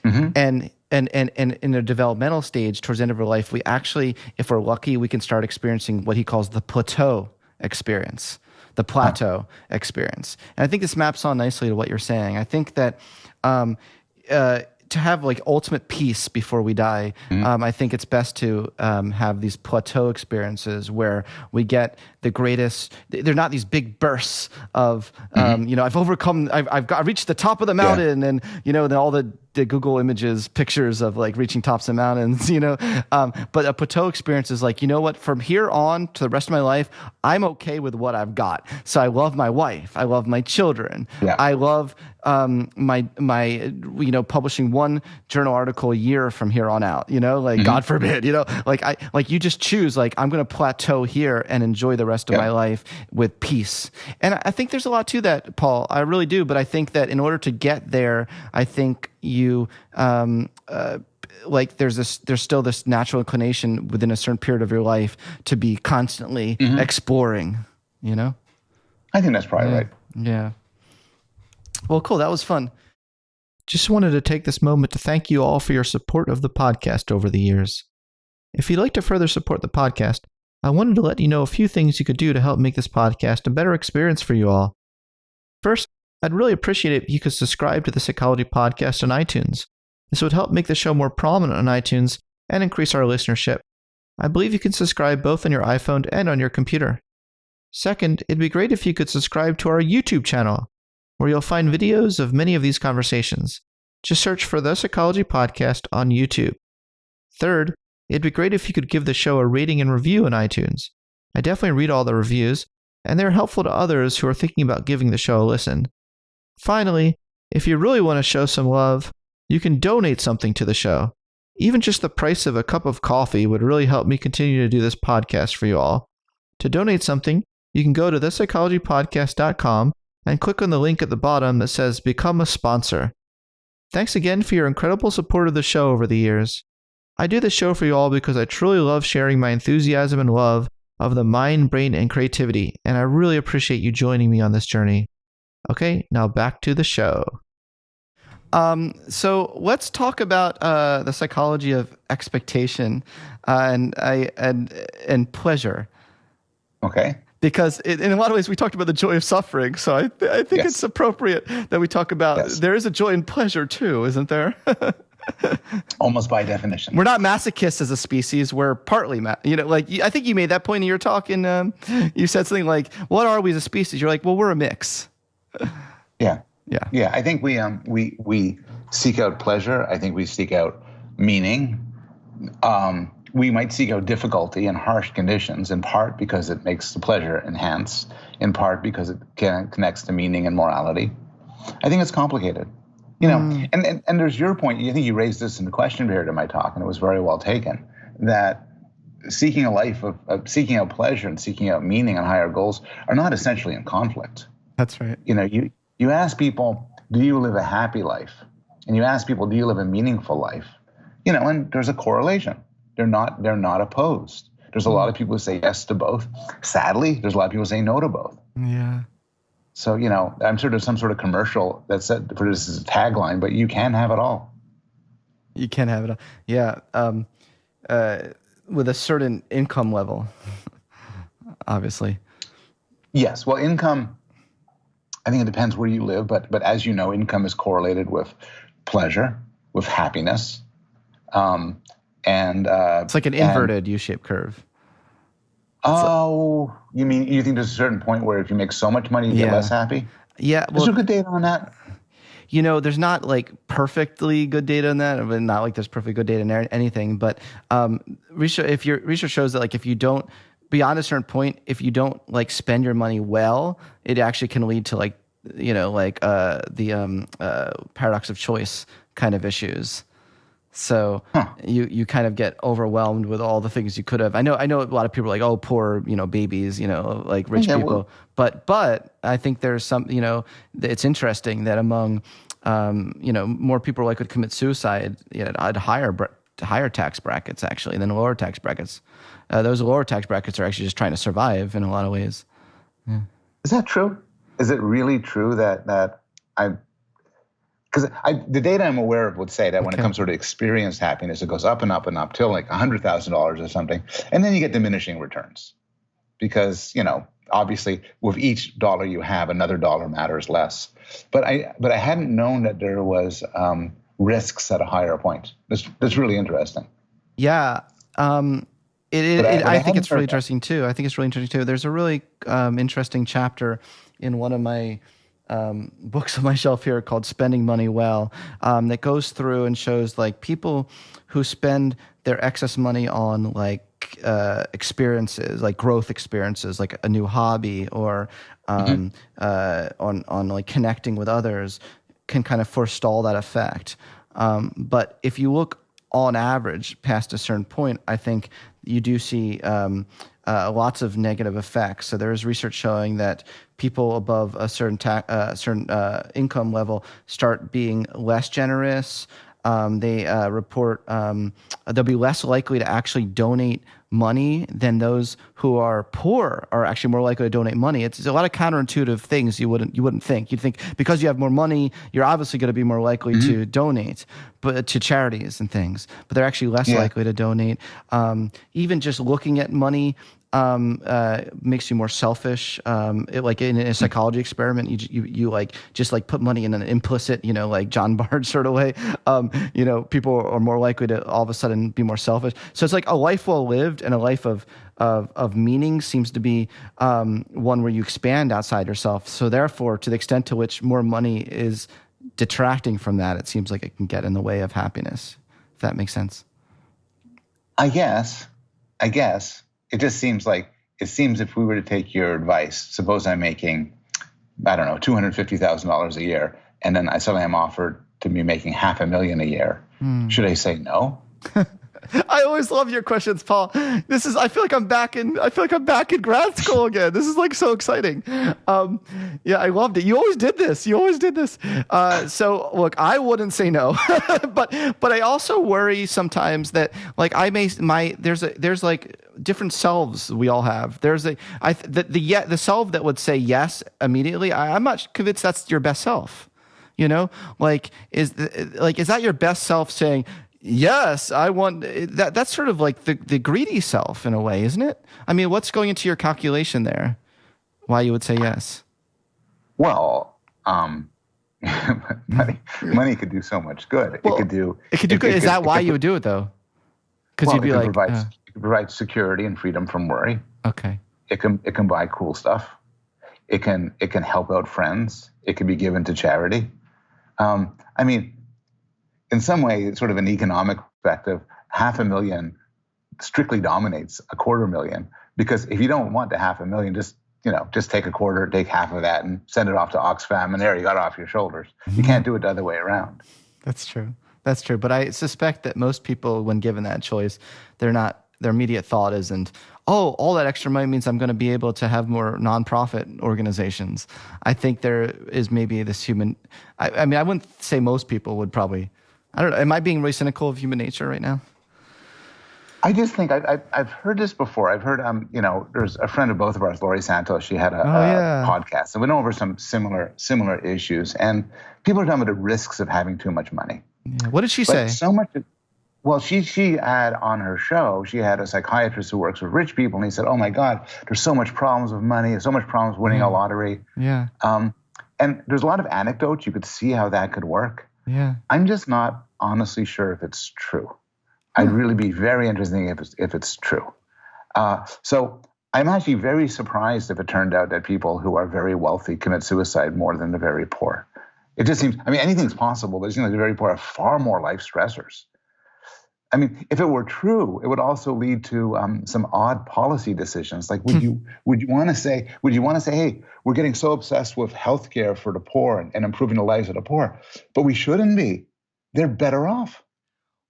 and in a developmental stage towards the end of our life, we actually, if we're lucky, we can start experiencing what he calls the plateau experience. And I think this maps on nicely to what you're saying. I think that to have like ultimate peace before we die, I think it's best to have these plateau experiences where we get the greatest. They're not these big bursts of, I've overcome, I've reached the top of the mountain, and then all the Google images, pictures of like reaching tops of mountains, but a plateau experience is like, what, from here on to the rest of my life, I'm okay with what I've got. So I love my wife. I love my children. Yeah. I love my publishing one journal article a year from here on out, God forbid, like you just choose, like, I'm going to plateau here and enjoy the rest of my life with peace. And I think there's a lot to that, Paul. I really do. But I think that in order to get there, I think you there's still this natural inclination within a certain period of your life to be constantly exploring, I think that's probably right. Yeah. Well, cool. That was fun. Just wanted to take this moment to thank you all for your support of the podcast over the years. If you'd like to further support the podcast, I wanted to let you know a few things you could do to help make this podcast a better experience for you all. First, I'd really appreciate it if you could subscribe to the Psychology Podcast on iTunes. This would help make the show more prominent on iTunes and increase our listenership. I believe you can subscribe both on your iPhone and on your computer. Second, it'd be great if you could subscribe to our YouTube channel, where you'll find videos of many of these conversations. Just search for The Psychology Podcast on YouTube. Third, it'd be great if you could give the show a rating and review on iTunes. I definitely read all the reviews, and they're helpful to others who are thinking about giving the show a listen. Finally, if you really want to show some love, you can donate something to the show. Even just the price of a cup of coffee would really help me continue to do this podcast for you all. To donate something, you can go to thepsychologypodcast.com and click on the link at the bottom that says Become a Sponsor. Thanks again for your incredible support of the show over the years. I do this show for you all because I truly love sharing my enthusiasm and love of the mind, brain, and creativity, and I really appreciate you joining me on this journey. Okay, now back to the show. So let's talk about the psychology of expectation and pleasure. Okay. Because in a lot of ways we talked about the joy of suffering, so I think it's appropriate that we talk about there is a joy in pleasure too, isn't there? Almost by definition. We're not masochists as a species. We're partly, I think you made that point in your talk, and you said something like, "What are we as a species?" You're like, "Well, we're a mix." Yeah. I think we seek out pleasure. I think we seek out meaning. We might seek out difficulty and harsh conditions, in part because it makes the pleasure enhance, in part because it connects to meaning and morality. I think it's complicated. And there's your point. I think you raised this in the question period of my talk, and it was very well taken, that seeking a life of seeking out pleasure and seeking out meaning and higher goals are not essentially in conflict. That's right. You ask people, do you live a happy life? And you ask people, do you live a meaningful life? And there's a correlation. They're not opposed. There's a lot of people who say yes to both. Sadly, there's a lot of people who say no to both. Yeah. So, I'm sure there's some sort of commercial that said for this as a tagline, but you can have it all. You can have it all. Yeah. With a certain income level, obviously. Yes. Well, income, I think it depends where you live, but as you know, income is correlated with pleasure, with happiness. It's like an inverted U-shaped curve. Oh, you think there's a certain point where if you make so much money, you get less happy? Yeah. Well, is there good data on that? There's not like perfectly good data on that, but not like there's perfectly good data in anything. But research shows that like if you don't, beyond a certain point, if you don't like spend your money well, it actually can lead to like the paradox of choice kind of issues. So you kind of get overwhelmed with all the things you could have. I know a lot of people are like, oh, poor, babies, like rich people. But I think there's some, it's interesting that among, more people are likely to commit suicide at higher tax brackets actually than lower tax brackets. Those lower tax brackets are actually just trying to survive in a lot of ways. Yeah. Is that true? Is it really true that because the data I'm aware of would say that when it comes to experienced happiness, it goes up and up and up till like $100,000 or something. And then you get diminishing returns because, obviously with each dollar you have, another dollar matters less. But I hadn't known that there was risks at a higher point. That's really interesting. Yeah. I think it's really interesting too. There's a really interesting chapter in one of my books on my shelf here called Spending Money Well, that goes through and shows like people who spend their excess money on like experiences, like growth experiences, like a new hobby or on like connecting with others, can kind of forestall that effect. But if you look on average past a certain point, I think you do see lots of negative effects. So there is research showing that people above a certain income level start being less generous. They report they'll be less likely to actually donate money than those who are poor are actually more likely to donate money. It's a lot of counterintuitive things you wouldn't think. You'd think because you have more money, you're obviously going to be more likely to donate, but to charities and things. But they're actually less likely to donate. Even just looking at money makes you more selfish. Like in a psychology experiment, you like just like put money in an implicit, like John Bard sort of way. People are more likely to all of a sudden be more selfish. So it's like a life well lived and a life of meaning seems to be one where you expand outside yourself. So therefore, to the extent to which more money is detracting from that, it seems like it can get in the way of happiness. If that makes sense. I guess. It just seems if we were to take your advice, suppose I'm making, I don't know, $250,000 a year, and then I suddenly am offered to be making $500,000 a year. Should I say no? I always love your questions, Paul. I feel like I'm back in grad school again. This is like so exciting. Yeah, I loved it. You always did this. So look, I wouldn't say no, but I also worry sometimes that like there's like different selves we all have. There's the self that would say yes immediately. I'm not convinced that's your best self. Like is that your best self saying, yes, I want that? That's sort of like the greedy self in a way, isn't it? I mean, what's going into your calculation there? Why you would say yes? Well, money could do so much good. Well, it could do good. Is that why you would do it though? Because you'd be like, it could provide security and freedom from worry. Okay. It can buy cool stuff. It can help out friends. It can be given to charity. I mean, in some way, sort of an economic perspective, $500,000 strictly dominates $250,000, because if you don't want the $500,000, just take a quarter, take half of that, and send it off to Oxfam, and there you got it off your shoulders. You can't do it the other way around. That's true. But I suspect that most people, when given that choice, their immediate thought isn't, oh, all that extra money means I'm going to be able to have more nonprofit organizations. I think there is maybe this human. I mean, I wouldn't say most people would probably. I don't know. Am I being really cynical of human nature right now? I just think I've heard this before. I've heard there's a friend of both of ours, Laurie Santos. She had a podcast, and we went over some similar issues. And people are talking about the risks of having too much money. Yeah. What did she say? So much. Well, she had on her show, she had a psychiatrist who works with rich people, and he said, "Oh my God, there's so much problems with money. There's so much problems winning a lottery." Yeah. And there's a lot of anecdotes. You could see how that could work. Yeah. I'm just not honestly sure if it's true. I'd really be very interested if it's true. So I'm actually very surprised if it turned out that people who are very wealthy commit suicide more than the very poor. It just seems, I mean, anything's possible, but it seems like the very poor have far more life stressors. I mean, if it were true, it would also lead to some odd policy decisions. Like, would you want to say, hey, we're getting so obsessed with healthcare for the poor and improving the lives of the poor, but we shouldn't be. They're better off.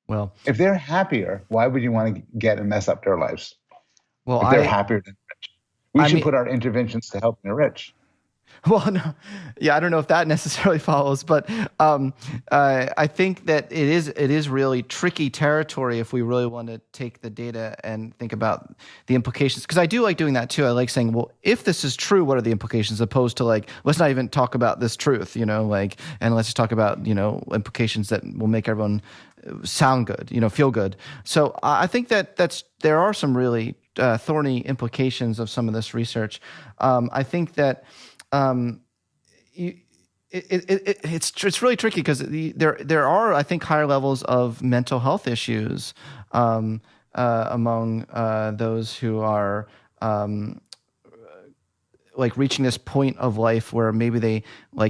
Well, If they're happier, why would you want to get and mess up their lives? well, If they're happier than rich, we I should mean, put our interventions to helping the rich. well, no, yeah, I don't know if that necessarily follows, but I think that it is really tricky territory if we really want to take the data and think about the implications. Because I do like doing that too. I like saying, well, if this is true, what are the implications? Opposed to like, let's not even talk about this truth, like, and let's just talk about implications that will make everyone sound good, feel good. So I think that there are some really thorny implications of some of this research. I think that. It's really tricky because there are, I think, higher levels of mental health issues among those who are like reaching this point of life where maybe they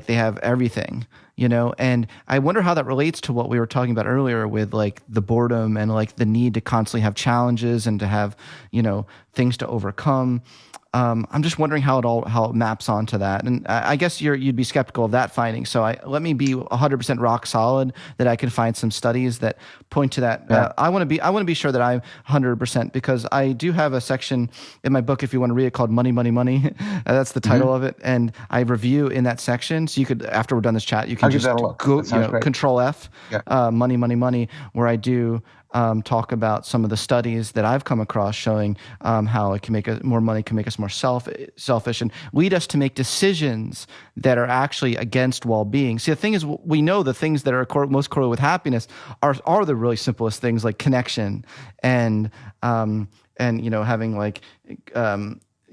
have everything, and I wonder how that relates to what we were talking about earlier with like the boredom and like the need to constantly have challenges and to have things to overcome. I'm just wondering how it maps onto that, and I guess you'd be skeptical of that finding. So let me be 100% rock solid that I can find some studies that point to that. Yeah. I want to be sure that I'm 100% because I do have a section in my book, if you want to read it, called "Money, Money, Money." That's the title of it, and I review in that section. So you could, after we're done this chat, you can just go Control F, Money, Money, Money, where I do. Talk about some of the studies that I've come across showing how it can make more money can make us more selfish and lead us to make decisions that are actually against well-being. See, the thing is, we know the things that are most correlated with happiness are the really simplest things, like connection and having like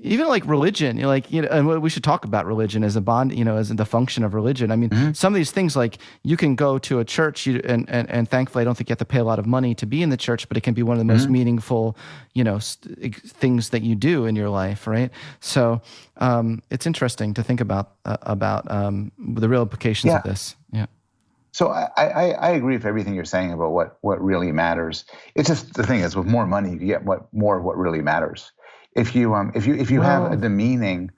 even like religion, and we should talk about religion as a bond, as the function of religion. I mean, some of these things, like you can go to a church, and thankfully, I don't think you have to pay a lot of money to be in the church, but it can be one of the most meaningful, things that you do in your life, right? So it's interesting to think about the real implications of this. Yeah. So I agree with everything you're saying about what really matters. It's just the thing is, with more money, you get more of what really matters. If you have a demeaning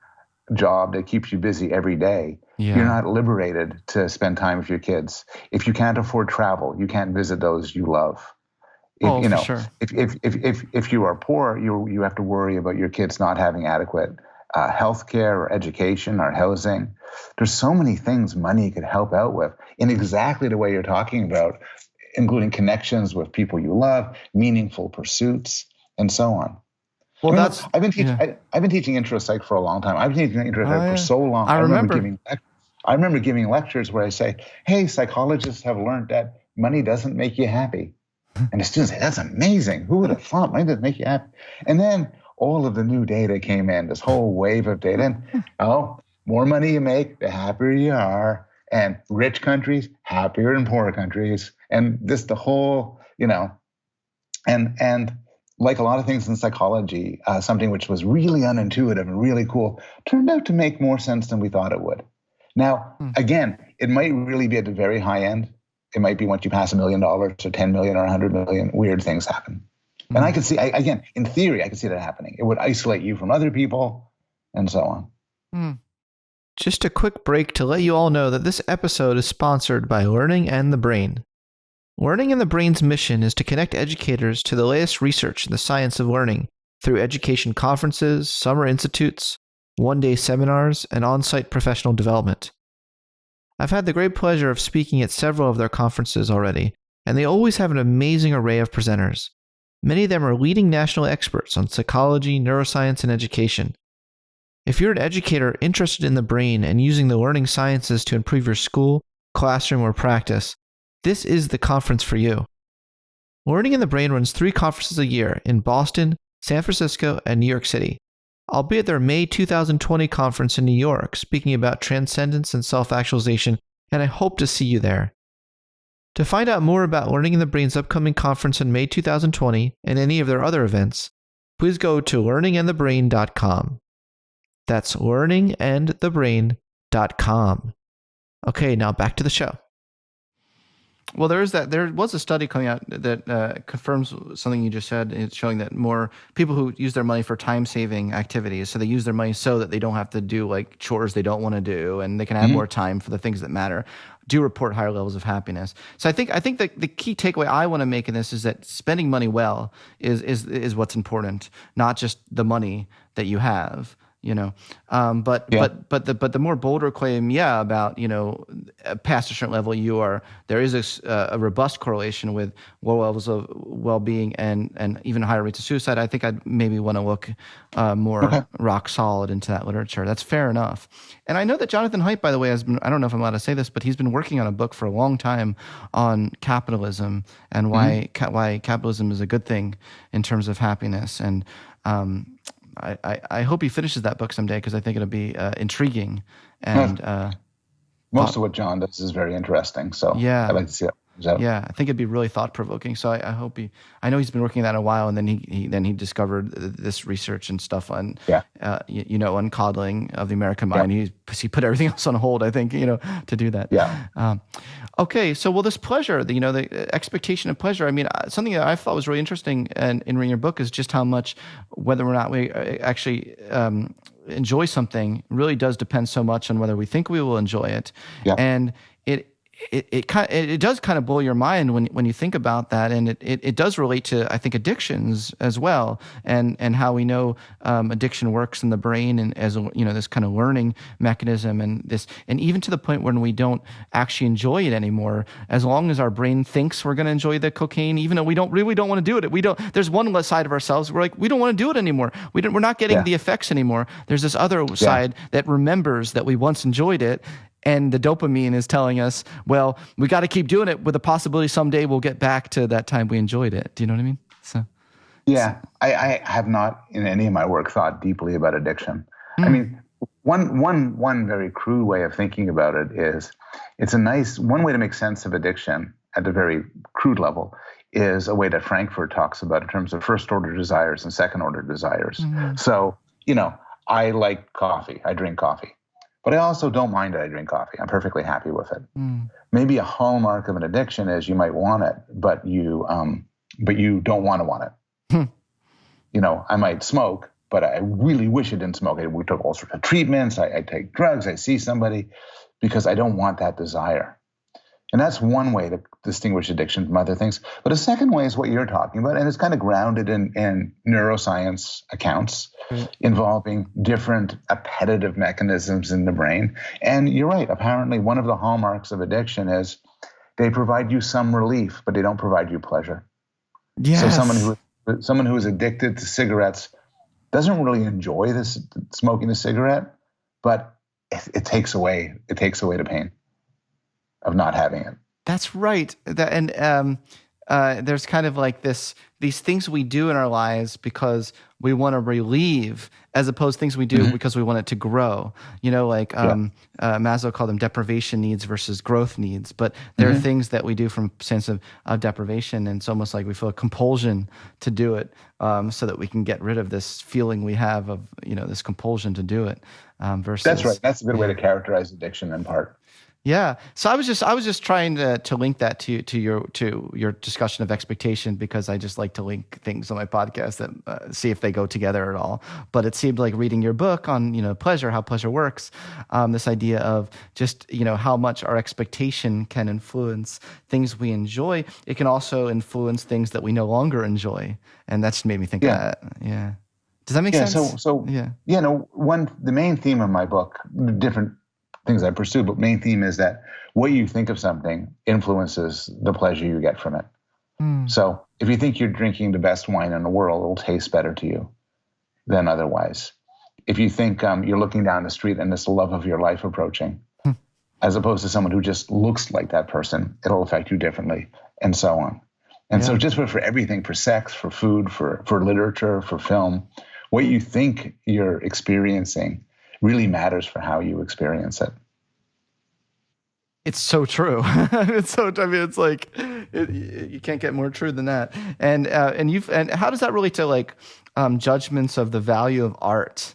job that keeps you busy every day, you're not liberated to spend time with your kids. If you can't afford travel, you can't visit those you love. For sure. If you are poor, you have to worry about your kids not having adequate health care or education or housing. There's so many things money could help out with in exactly the way you're talking about, including connections with people you love, meaningful pursuits, and so on. Well, I've been teaching intro psych for a long time. I've been teaching intro psych for so long. I remember giving lectures where I say, "Hey, psychologists have learned that money doesn't make you happy," and the students say, "That's amazing. Who would have thought money doesn't make you happy?" And then all of the new data came in, this whole wave of data. And more money you make, the happier you are. And rich countries happier than poor countries. And the whole, and like a lot of things in psychology, something which was really unintuitive and really cool turned out to make more sense than we thought it would. Now, again, it might really be at the very high end. It might be once you pass $1 million or 10 million or 100 million, weird things happen. And I could see, again, in theory, I could see that happening. It would isolate you from other people and so on. Just a quick break to let you all know that this episode is sponsored by Learning and the Brain. Learning and the Brain's mission is to connect educators to the latest research in the science of learning through education conferences, summer institutes, one-day seminars, and on-site professional development. I've had the great pleasure of speaking at several of their conferences already, and they always have an amazing array of presenters. Many of them are leading national experts on psychology, neuroscience, and education. If you're an educator interested in the brain and using the learning sciences to improve your school, classroom, or practice, this is the conference for you. Learning in the Brain runs 3 conferences a year in Boston, San Francisco, and New York City. I'll be at their May 2020 conference in New York, speaking about transcendence and self-actualization, and I hope to see you there. To find out more about Learning in the Brain's upcoming conference in May 2020 and any of their other events, please go to learningandthebrain.com. That's learningandthebrain.com. Okay, now back to the show. Well, there was a study coming out that confirms something you just said. It's showing that more people who use their money for time-saving activities, so they use their money so that they don't have to do like chores they don't want to do, and they can have more time for the things that matter, do report higher levels of happiness. So I think that the key takeaway I want to make in this is that spending money well is what's important, not just the money that you have. But the more bolder claim, about past a certain level, there is a robust correlation with low levels of well-being and even higher rates of suicide. I think I'd maybe want to look more rock solid into that literature. That's fair enough. And I know that Jonathan Haidt, by the way, has been, I don't know if I'm allowed to say this, but he's been working on a book for a long time on capitalism and why capitalism is a good thing in terms of happiness. And I hope he finishes that book someday, because I think it'll be intriguing. And most of what John does is very interesting. So yeah, I'd like to see that. Yeah, I think it'd be really thought provoking. So I hope I know he's been working on that a while, and then he discovered this research and stuff on on coddling of the American mind. He put everything else on hold, I think, to do that. Yeah. Okay, so this pleasure, the expectation of pleasure. I mean, something that I thought was really interesting in reading your book is just how much, whether or not we actually enjoy something, really does depend so much on whether we think we will enjoy it. Yeah. And it does kind of blow your mind when you think about that, and it does relate to, I think, addictions as well, and how we know addiction works in the brain, and as this kind of learning mechanism, and even to the point when we don't actually enjoy it anymore, as long as our brain thinks we're going to enjoy the cocaine, even though we don't want to do it. There's one side of ourselves, we're like, we don't want to do it anymore. We're not getting the effects anymore. There's this other side that remembers that we once enjoyed it. And the dopamine is telling us, well, we got to keep doing it with the possibility someday we'll get back to that time we enjoyed it. Do you know what I mean? So, yeah, I have not in any of my work thought deeply about addiction. I mean, one very crude way of thinking about it is, it's one way to make sense of addiction at a very crude level is a way that Frankfurt talks about in terms of first order desires and second order desires. Mm-hmm. So, I like coffee. I drink coffee. But I also don't mind that I drink coffee. I'm perfectly happy with it. Mm. Maybe a hallmark of an addiction is you might want it, but you don't want it. I might smoke, but I really wish I didn't smoke. We took all sorts of treatments. I take drugs. I see somebody because I don't want that desire. And that's one way to distinguish addiction from other things. But a second way is what you're talking about, and it's kind of grounded in neuroscience accounts involving different appetitive mechanisms in the brain. And you're right, apparently one of the hallmarks of addiction is they provide you some relief, but they don't provide you pleasure. Yes. So someone who is addicted to cigarettes doesn't really enjoy smoking a cigarette, but it takes away the pain of not having it. That's right. There's kind of like these things we do in our lives because we want to relieve, as opposed to things we do because we want it to grow. Maslow called them deprivation needs versus growth needs. But there are things that we do from a sense of deprivation, and it's almost like we feel a compulsion to do it, so that we can get rid of this feeling we have of this compulsion to do it. Versus that's right. That's a good way to characterize addiction in part. Yeah. So I was just trying to link that to your discussion of expectation, because I just like to link things on my podcast that see if they go together at all. But it seemed like reading your book on pleasure, how pleasure works, this idea of just how much our expectation can influence things we enjoy. It can also influence things that we no longer enjoy, and that just made me think of that. Yeah. Does that make sense? The main theme of my book, different things I pursue, but main theme is that what you think of something influences the pleasure you get from it. So if you think you're drinking the best wine in the world, it'll taste better to you than otherwise. If you think you're looking down the street and it's the love of your life approaching, as opposed to someone who just looks like that person, it'll affect you differently, and so on. And so just for everything, for sex, for food, for literature, for film, what you think you're experiencing really matters for how you experience it. It's so true. It's like you can't get more true than that. And how does that relate to judgments of the value of art?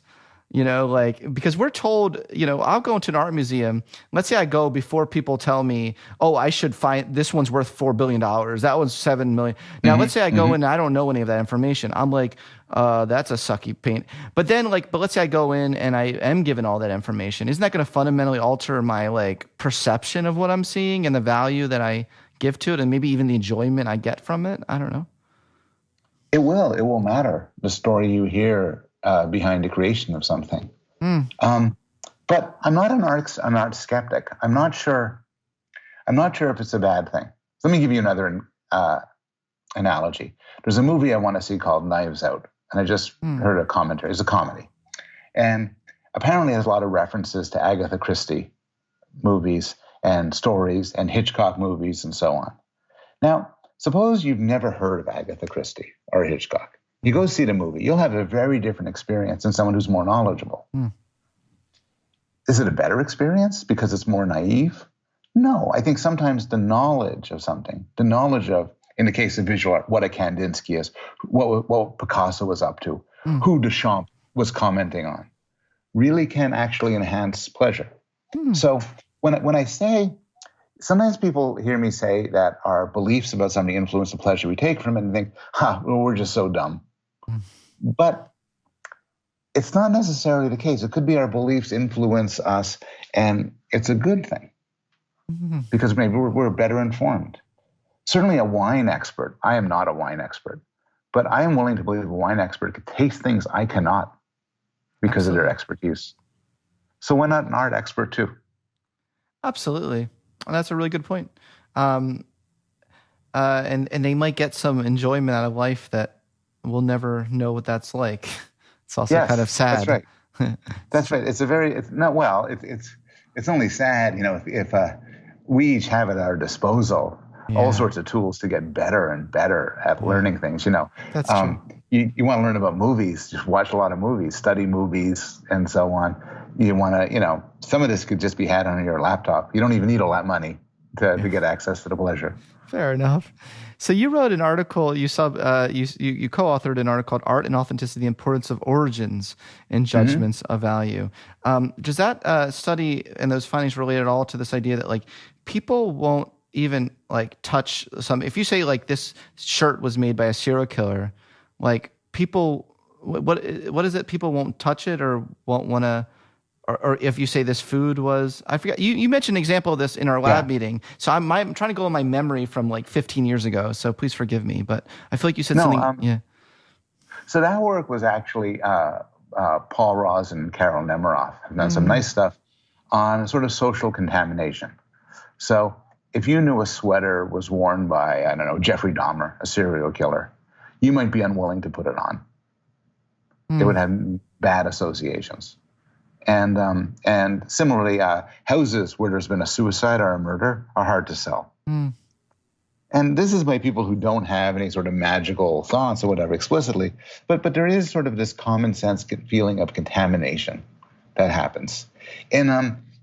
Like, because we're told, I'll go into an art museum. Let's say I go before people tell me, oh, I should find this one's worth $4 billion. That one's 7 million. Now, let's say I go in and I don't know any of that information. I'm like, that's a sucky paint. But then but let's say I go in and I am given all that information. Isn't that going to fundamentally alter my perception of what I'm seeing and the value that I give to it, and maybe even the enjoyment I get from it? I don't know. It will matter, the story you hear behind the creation of something. But I'm not an art skeptic. I'm not sure if it's a bad thing. Let me give you another analogy. There's a movie I want to see called Knives Out, and I just heard a commentary. It's a comedy, and apparently has a lot of references to Agatha Christie movies and stories and Hitchcock movies and so on. Now, suppose you've never heard of Agatha Christie or Hitchcock. You go see the movie, you'll have a very different experience than someone who's more knowledgeable. Is it a better experience because it's more naive? No, I think sometimes the knowledge of something, the knowledge of, in the case of visual art, what a Kandinsky is, what Picasso was up to, who Duchamp was commenting on, really can actually enhance pleasure. So when I say, sometimes people hear me say that our beliefs about something influence the pleasure we take from it and think, well, we're just so dumb. But it's not necessarily the case. It could be our beliefs influence us, and it's a good thing because maybe we're better informed. Certainly a wine expert. I am not a wine expert, but I am willing to believe a wine expert could taste things I cannot because of their expertise. So why not an art expert too? Absolutely. That's a really good point. And they might get some enjoyment out of life that we'll never know what that's like. It's also kind of sad. That's right. That's right. It's only sad, if we each have at our disposal all sorts of tools to get better and better at learning things. That's true. You want to learn about movies, just watch a lot of movies, study movies, and so on. You want to, some of this could just be had on your laptop. You don't even need all that money to get access to the pleasure. Fair enough. So you wrote an article, you co-authored an article called Art and Authenticity, the Importance of Origins and Judgments of Value. Does that study and those findings relate at all to this idea that people won't even touch some, if you say this shirt was made by a serial killer, people, what is it? People won't touch it or won't want to, or if you say this food was, I forgot, you mentioned an example of this in our lab meeting. So I'm trying to go in my memory from 15 years ago. So please forgive me, but I feel like you said something. So that work was actually Paul Rosen and Carol Nemiroff have done some nice stuff on sort of social contamination. So if you knew a sweater was worn by, I don't know, Jeffrey Dahmer, a serial killer, you might be unwilling to put it on. It would have bad associations. And similarly, houses where there's been a suicide or a murder are hard to sell. And this is by people who don't have any sort of magical thoughts or whatever explicitly, but there is sort of this common sense feeling of contamination that happens.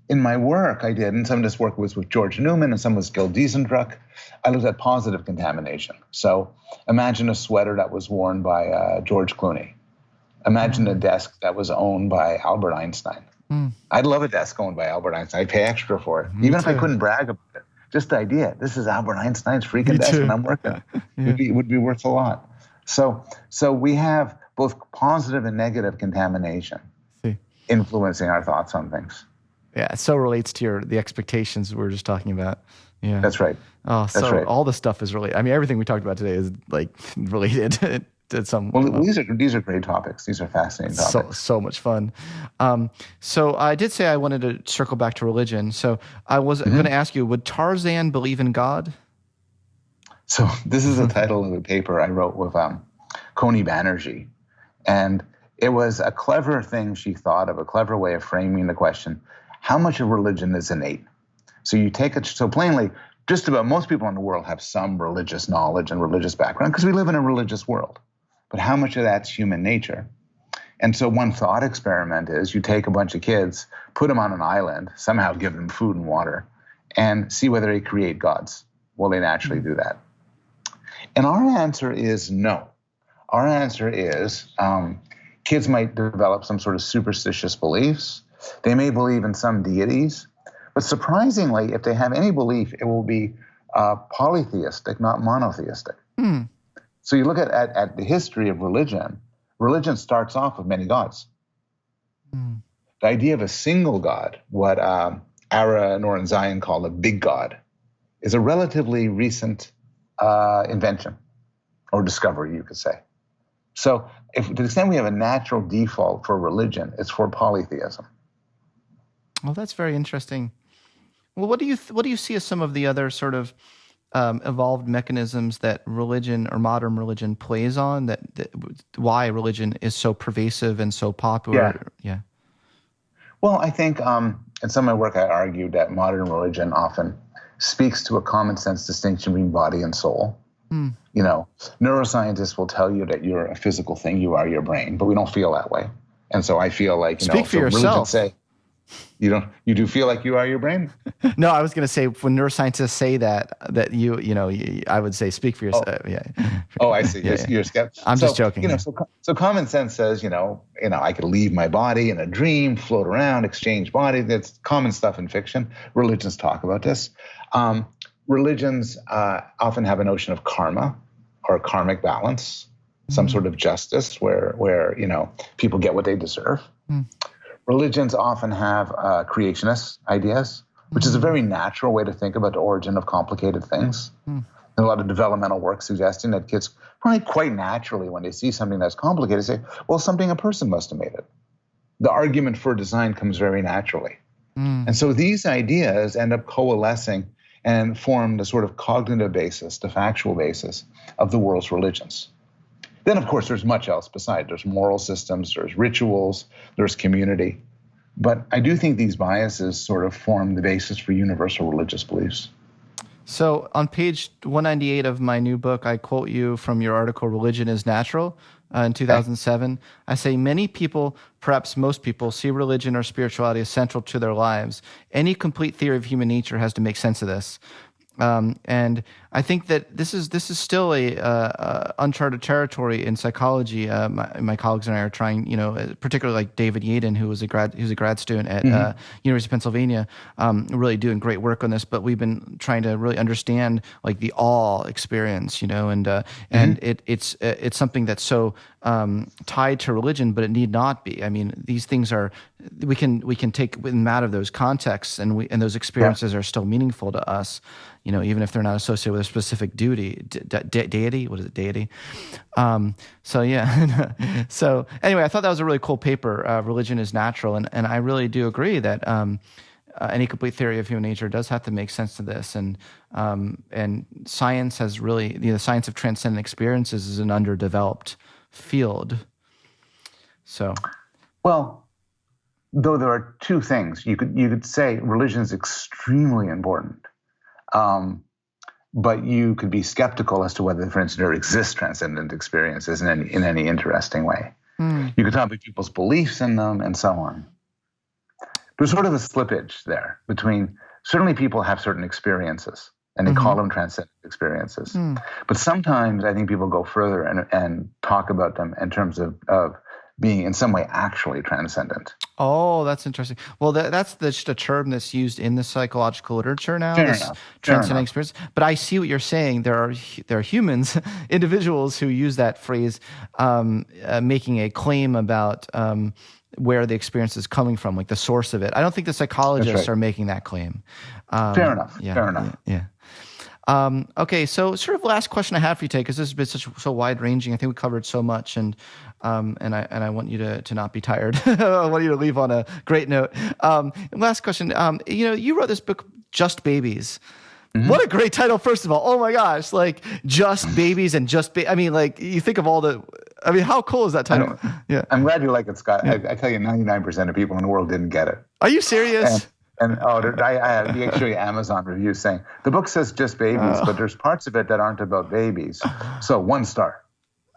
In my work I did, and some of this work was with George Newman and some was Gil Diesendruck, I looked at positive contamination. So imagine a sweater that was worn by George Clooney. Imagine a desk that was owned by Albert Einstein. I'd love a desk owned by Albert Einstein. I'd pay extra for it, even if I couldn't brag about it. Just the idea, this is Albert Einstein's freaking desk when I'm working. It would be worth a lot. So we have both positive and negative contamination influencing our thoughts on things. Yeah, it so relates to the expectations we were just talking about. Yeah, that's right. Oh, so right. All the stuff is related. I mean, everything we talked about today is related to some. Well, these are great topics. These are fascinating topics. So much fun. So I did say I wanted to circle back to religion. So I was going to ask you: would Tarzan believe in God? So this is the title of a paper I wrote with Coney Banerjee, and it was a clever thing she thought of, a clever way of framing the question: how much of religion is innate? So you take it, so plainly, just about most people in the world have some religious knowledge and religious background because we live in a religious world. But how much of that's human nature? And so one thought experiment is you take a bunch of kids, put them on an island, somehow give them food and water, and see whether they create gods. Will they naturally do that? And our answer is no. Our answer is Kids might develop some sort of superstitious beliefs. They may believe in some deities. But surprisingly, if they have any belief, it will be polytheistic, not monotheistic. So you look at the history of religion. Religion starts off with many gods. The idea of a single God, what Ara, Nor, and Zion call a big God, is a relatively recent invention or discovery, you could say. So to the extent we have a natural default for religion, it's for polytheism. Well, that's very interesting. Well, what do you see as some of the other sort of evolved mechanisms that religion or modern religion plays on, that why religion is so pervasive and so popular? Yeah. Well, I think in some of my work, I argued that modern religion often speaks to a common sense distinction between body and soul. You know, neuroscientists will tell you that you're a physical thing, you are your brain, but we don't feel that way. And so I feel like, Speak for yourself. You do feel like you are your brain? No, I was going to say when neuroscientists say that I would say speak for yourself. Yeah. Oh, I see. You're skeptical. I'm just joking. So common sense says, I could leave my body in a dream, float around, exchange body. That's common stuff in fiction. Religions talk about this. Religions often have a notion of karma or karmic balance, some sort of justice where people get what they deserve. Religions often have creationist ideas, which is a very natural way to think about the origin of complicated things. There's a lot of developmental work suggesting that kids probably quite naturally, when they see something that's complicated, say, well, something a person must have made it. The argument for design comes very naturally. And so these ideas end up coalescing and form the sort of cognitive basis, the factual basis of the world's religions. Then, of course, there's much else beside. There's moral systems, there's rituals, there's community. But I do think these biases sort of form the basis for universal religious beliefs. So on page 198 of my new book, I quote you from your article, Religion is Natural, in 2007. I say, many people, perhaps most people, see religion or spirituality as central to their lives. Any complete theory of human nature has to make sense of this. And I think that this is still a uncharted territory in psychology. My colleagues and I are trying, particularly like David Yaden, who's a grad student at University of Pennsylvania, really doing great work on this. But we've been trying to really understand like the awe experience, and it's something that's so tied to religion, but it need not be. I mean, these things we can take them out of those contexts, and those experiences are still meaningful to us. Even if they're not associated with a specific deity. What is it, deity? So anyway, I thought that was a really cool paper, Religion is Natural. And I really do agree that any complete theory of human nature does have to make sense to this. And science has really, the science of transcendent experiences is an underdeveloped field. So. Well, though there are two things. You could say religion is extremely important. But you could be skeptical as to whether, for instance, there exists transcendent experiences in any interesting way. You could talk about people's beliefs in them and so on. There's sort of a slippage there between, certainly people have certain experiences and they call them transcendent experiences. But sometimes I think people go further and talk about them in terms of being in some way actually transcendent. Oh, that's interesting. Well, that's just a term that's used in the psychological literature now. Fair enough. Transcendent experience. But I see what you're saying. There are humans, individuals who use that phrase, making a claim about where the experience is coming from, like the source of it. I don't think the psychologists are making that claim. Fair enough. Fair enough. Yeah. Okay, so sort of last question I have for you, Tate, because this has been so wide ranging. I think we covered so much, and I want you to not be tired. I want you to leave on a great note. Last question. You wrote this book, Just Babies. What a great title, first of all. Oh my gosh, like Just Babies and I mean, like you think of how cool is that title? I'm glad you like it, Scott. Yeah. I tell you, 99% of people in the world didn't get it. Are you serious? I actually Amazon reviews saying the book says Just Babies, but there's parts of it that aren't about babies. So 1 star.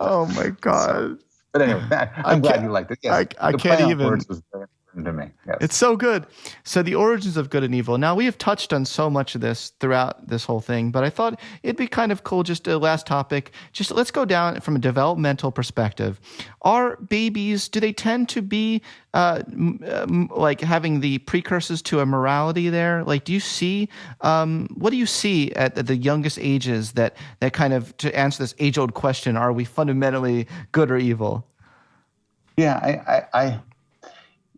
Oh my God. But anyway, I'm glad you liked it. Yes, I can't even. Words was very important to me. Yes. It's so good. So the origins of good and evil. Now, we have touched on so much of this throughout this whole thing, but I thought it'd be kind of cool, just a last topic, just let's go down from a developmental perspective. Are babies, do they tend to be like having the precursors to a morality there? Like, do you see, what do you see at the youngest ages that kind of, to answer this age-old question, are we fundamentally good or evil? Yeah, I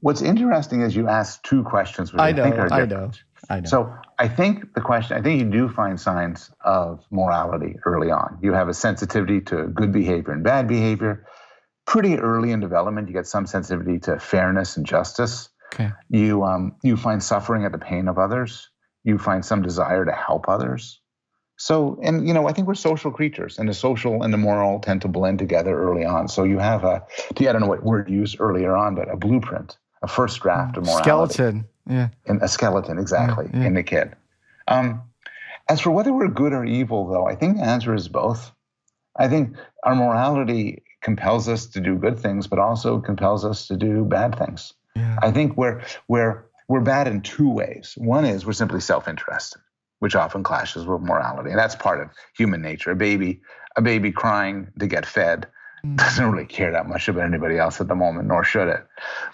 what's interesting is you asked two questions, which I think are different. I know. So I think you do find signs of morality early on. You have a sensitivity to good behavior and bad behavior. Pretty early in development, you get some sensitivity to fairness and justice. Okay. You find suffering at the pain of others. You find some desire to help others. So, and I think we're social creatures, and the social and the moral tend to blend together early on. So you have I don't know what word you used earlier on, but a blueprint, a first draft of morality. Skeleton, yeah. And a skeleton, exactly, in the kid. As for whether we're good or evil, though, I think the answer is both. I think our morality compels us to do good things, but also compels us to do bad things. Yeah. I think we're bad in two ways. One is we're simply self-interested, which often clashes with morality. And that's part of human nature. A baby crying to get fed doesn't really care that much about anybody else at the moment, nor should it.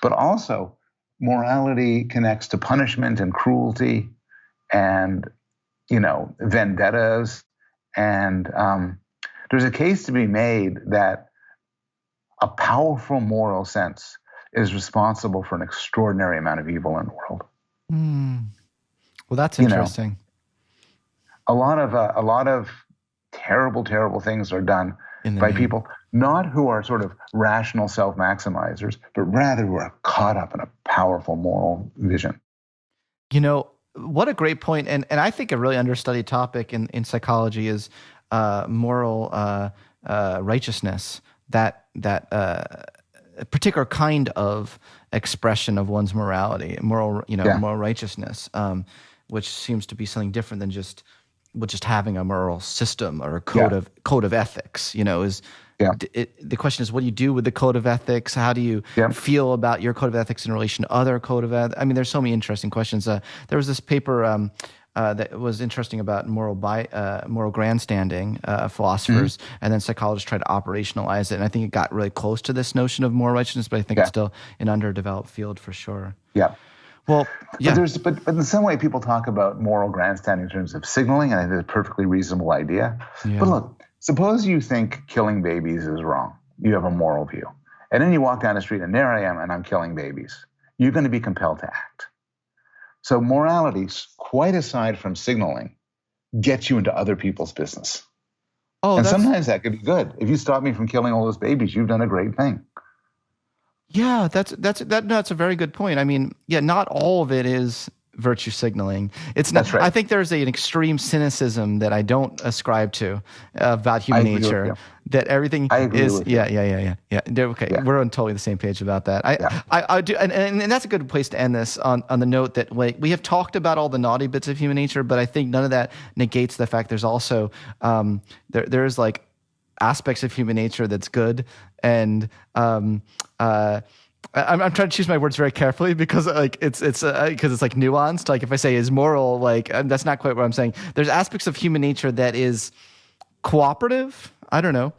But also, morality connects to punishment and cruelty and, vendettas. And there's a case to be made that a powerful moral sense is responsible for an extraordinary amount of evil in the world. Well, that's interesting. A lot of terrible, terrible things are done by people, not who are sort of rational self-maximizers, but rather who are caught up in a powerful moral vision. What a great point. And I think a really understudied topic in psychology is moral righteousness, that a particular kind of expression of one's morality, moral righteousness, which seems to be something different than just having a moral system or a code of ethics. The question is, what do you do with the code of ethics? How do you feel about your code of ethics in relation to other code of ethics? I mean, there's so many interesting questions. There was this paper that was interesting about moral grandstanding, philosophers, and then psychologists tried to operationalize it. And I think it got really close to this notion of moral righteousness, but I think it's still an underdeveloped field for sure. Yeah. Well, but in some way, people talk about moral grandstanding in terms of signaling, and I think it's a perfectly reasonable idea. Yeah. But look, suppose you think killing babies is wrong. You have a moral view. And then you walk down the street, and there I am, and I'm killing babies. You're going to be compelled to act. So morality, quite aside from signaling, gets you into other people's business. And sometimes that could be good. If you stop me from killing all those babies, you've done a great thing. Yeah, that's a very good point. I mean, not all of it is virtue signaling. It's not. That's right. I think there's an extreme cynicism that I don't ascribe to about human nature. That everything is. Yeah. Okay, we're on totally the same page about that. I do, and that's a good place to end this on the note that we have talked about all the naughty bits of human nature, but I think none of that negates the fact there's also there's like aspects of human nature that's good, and I'm trying to choose my words very carefully because it's like nuanced. Like if I say is moral, that's not quite what I'm saying. There's aspects of human nature that is cooperative. I don't know.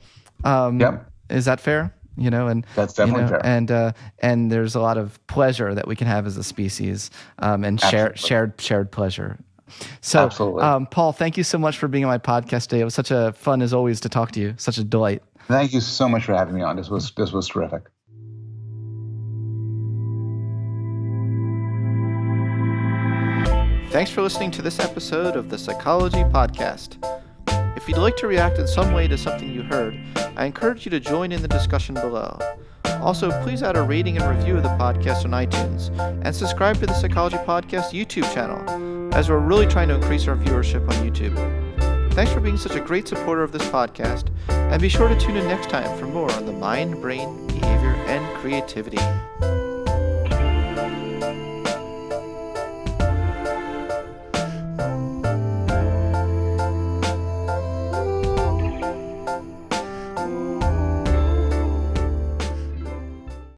Is that fair? And that's definitely fair. And there's a lot of pleasure that we can have as a species, and shared pleasure. So, absolutely. Paul, thank you so much for being on my podcast today. It was such a fun, as always, to talk to you. Such a delight. Thank you so much for having me on. This was terrific. Thanks for listening to this episode of the Psychology Podcast. If you'd like to react in some way to something you heard, I encourage you to join in the discussion below. Also, please add a rating and review of the podcast on iTunes, and subscribe to the Psychology Podcast YouTube channel, as we're really trying to increase our viewership on YouTube. Thanks for being such a great supporter of this podcast, and be sure to tune in next time for more on the mind, brain, behavior, and creativity.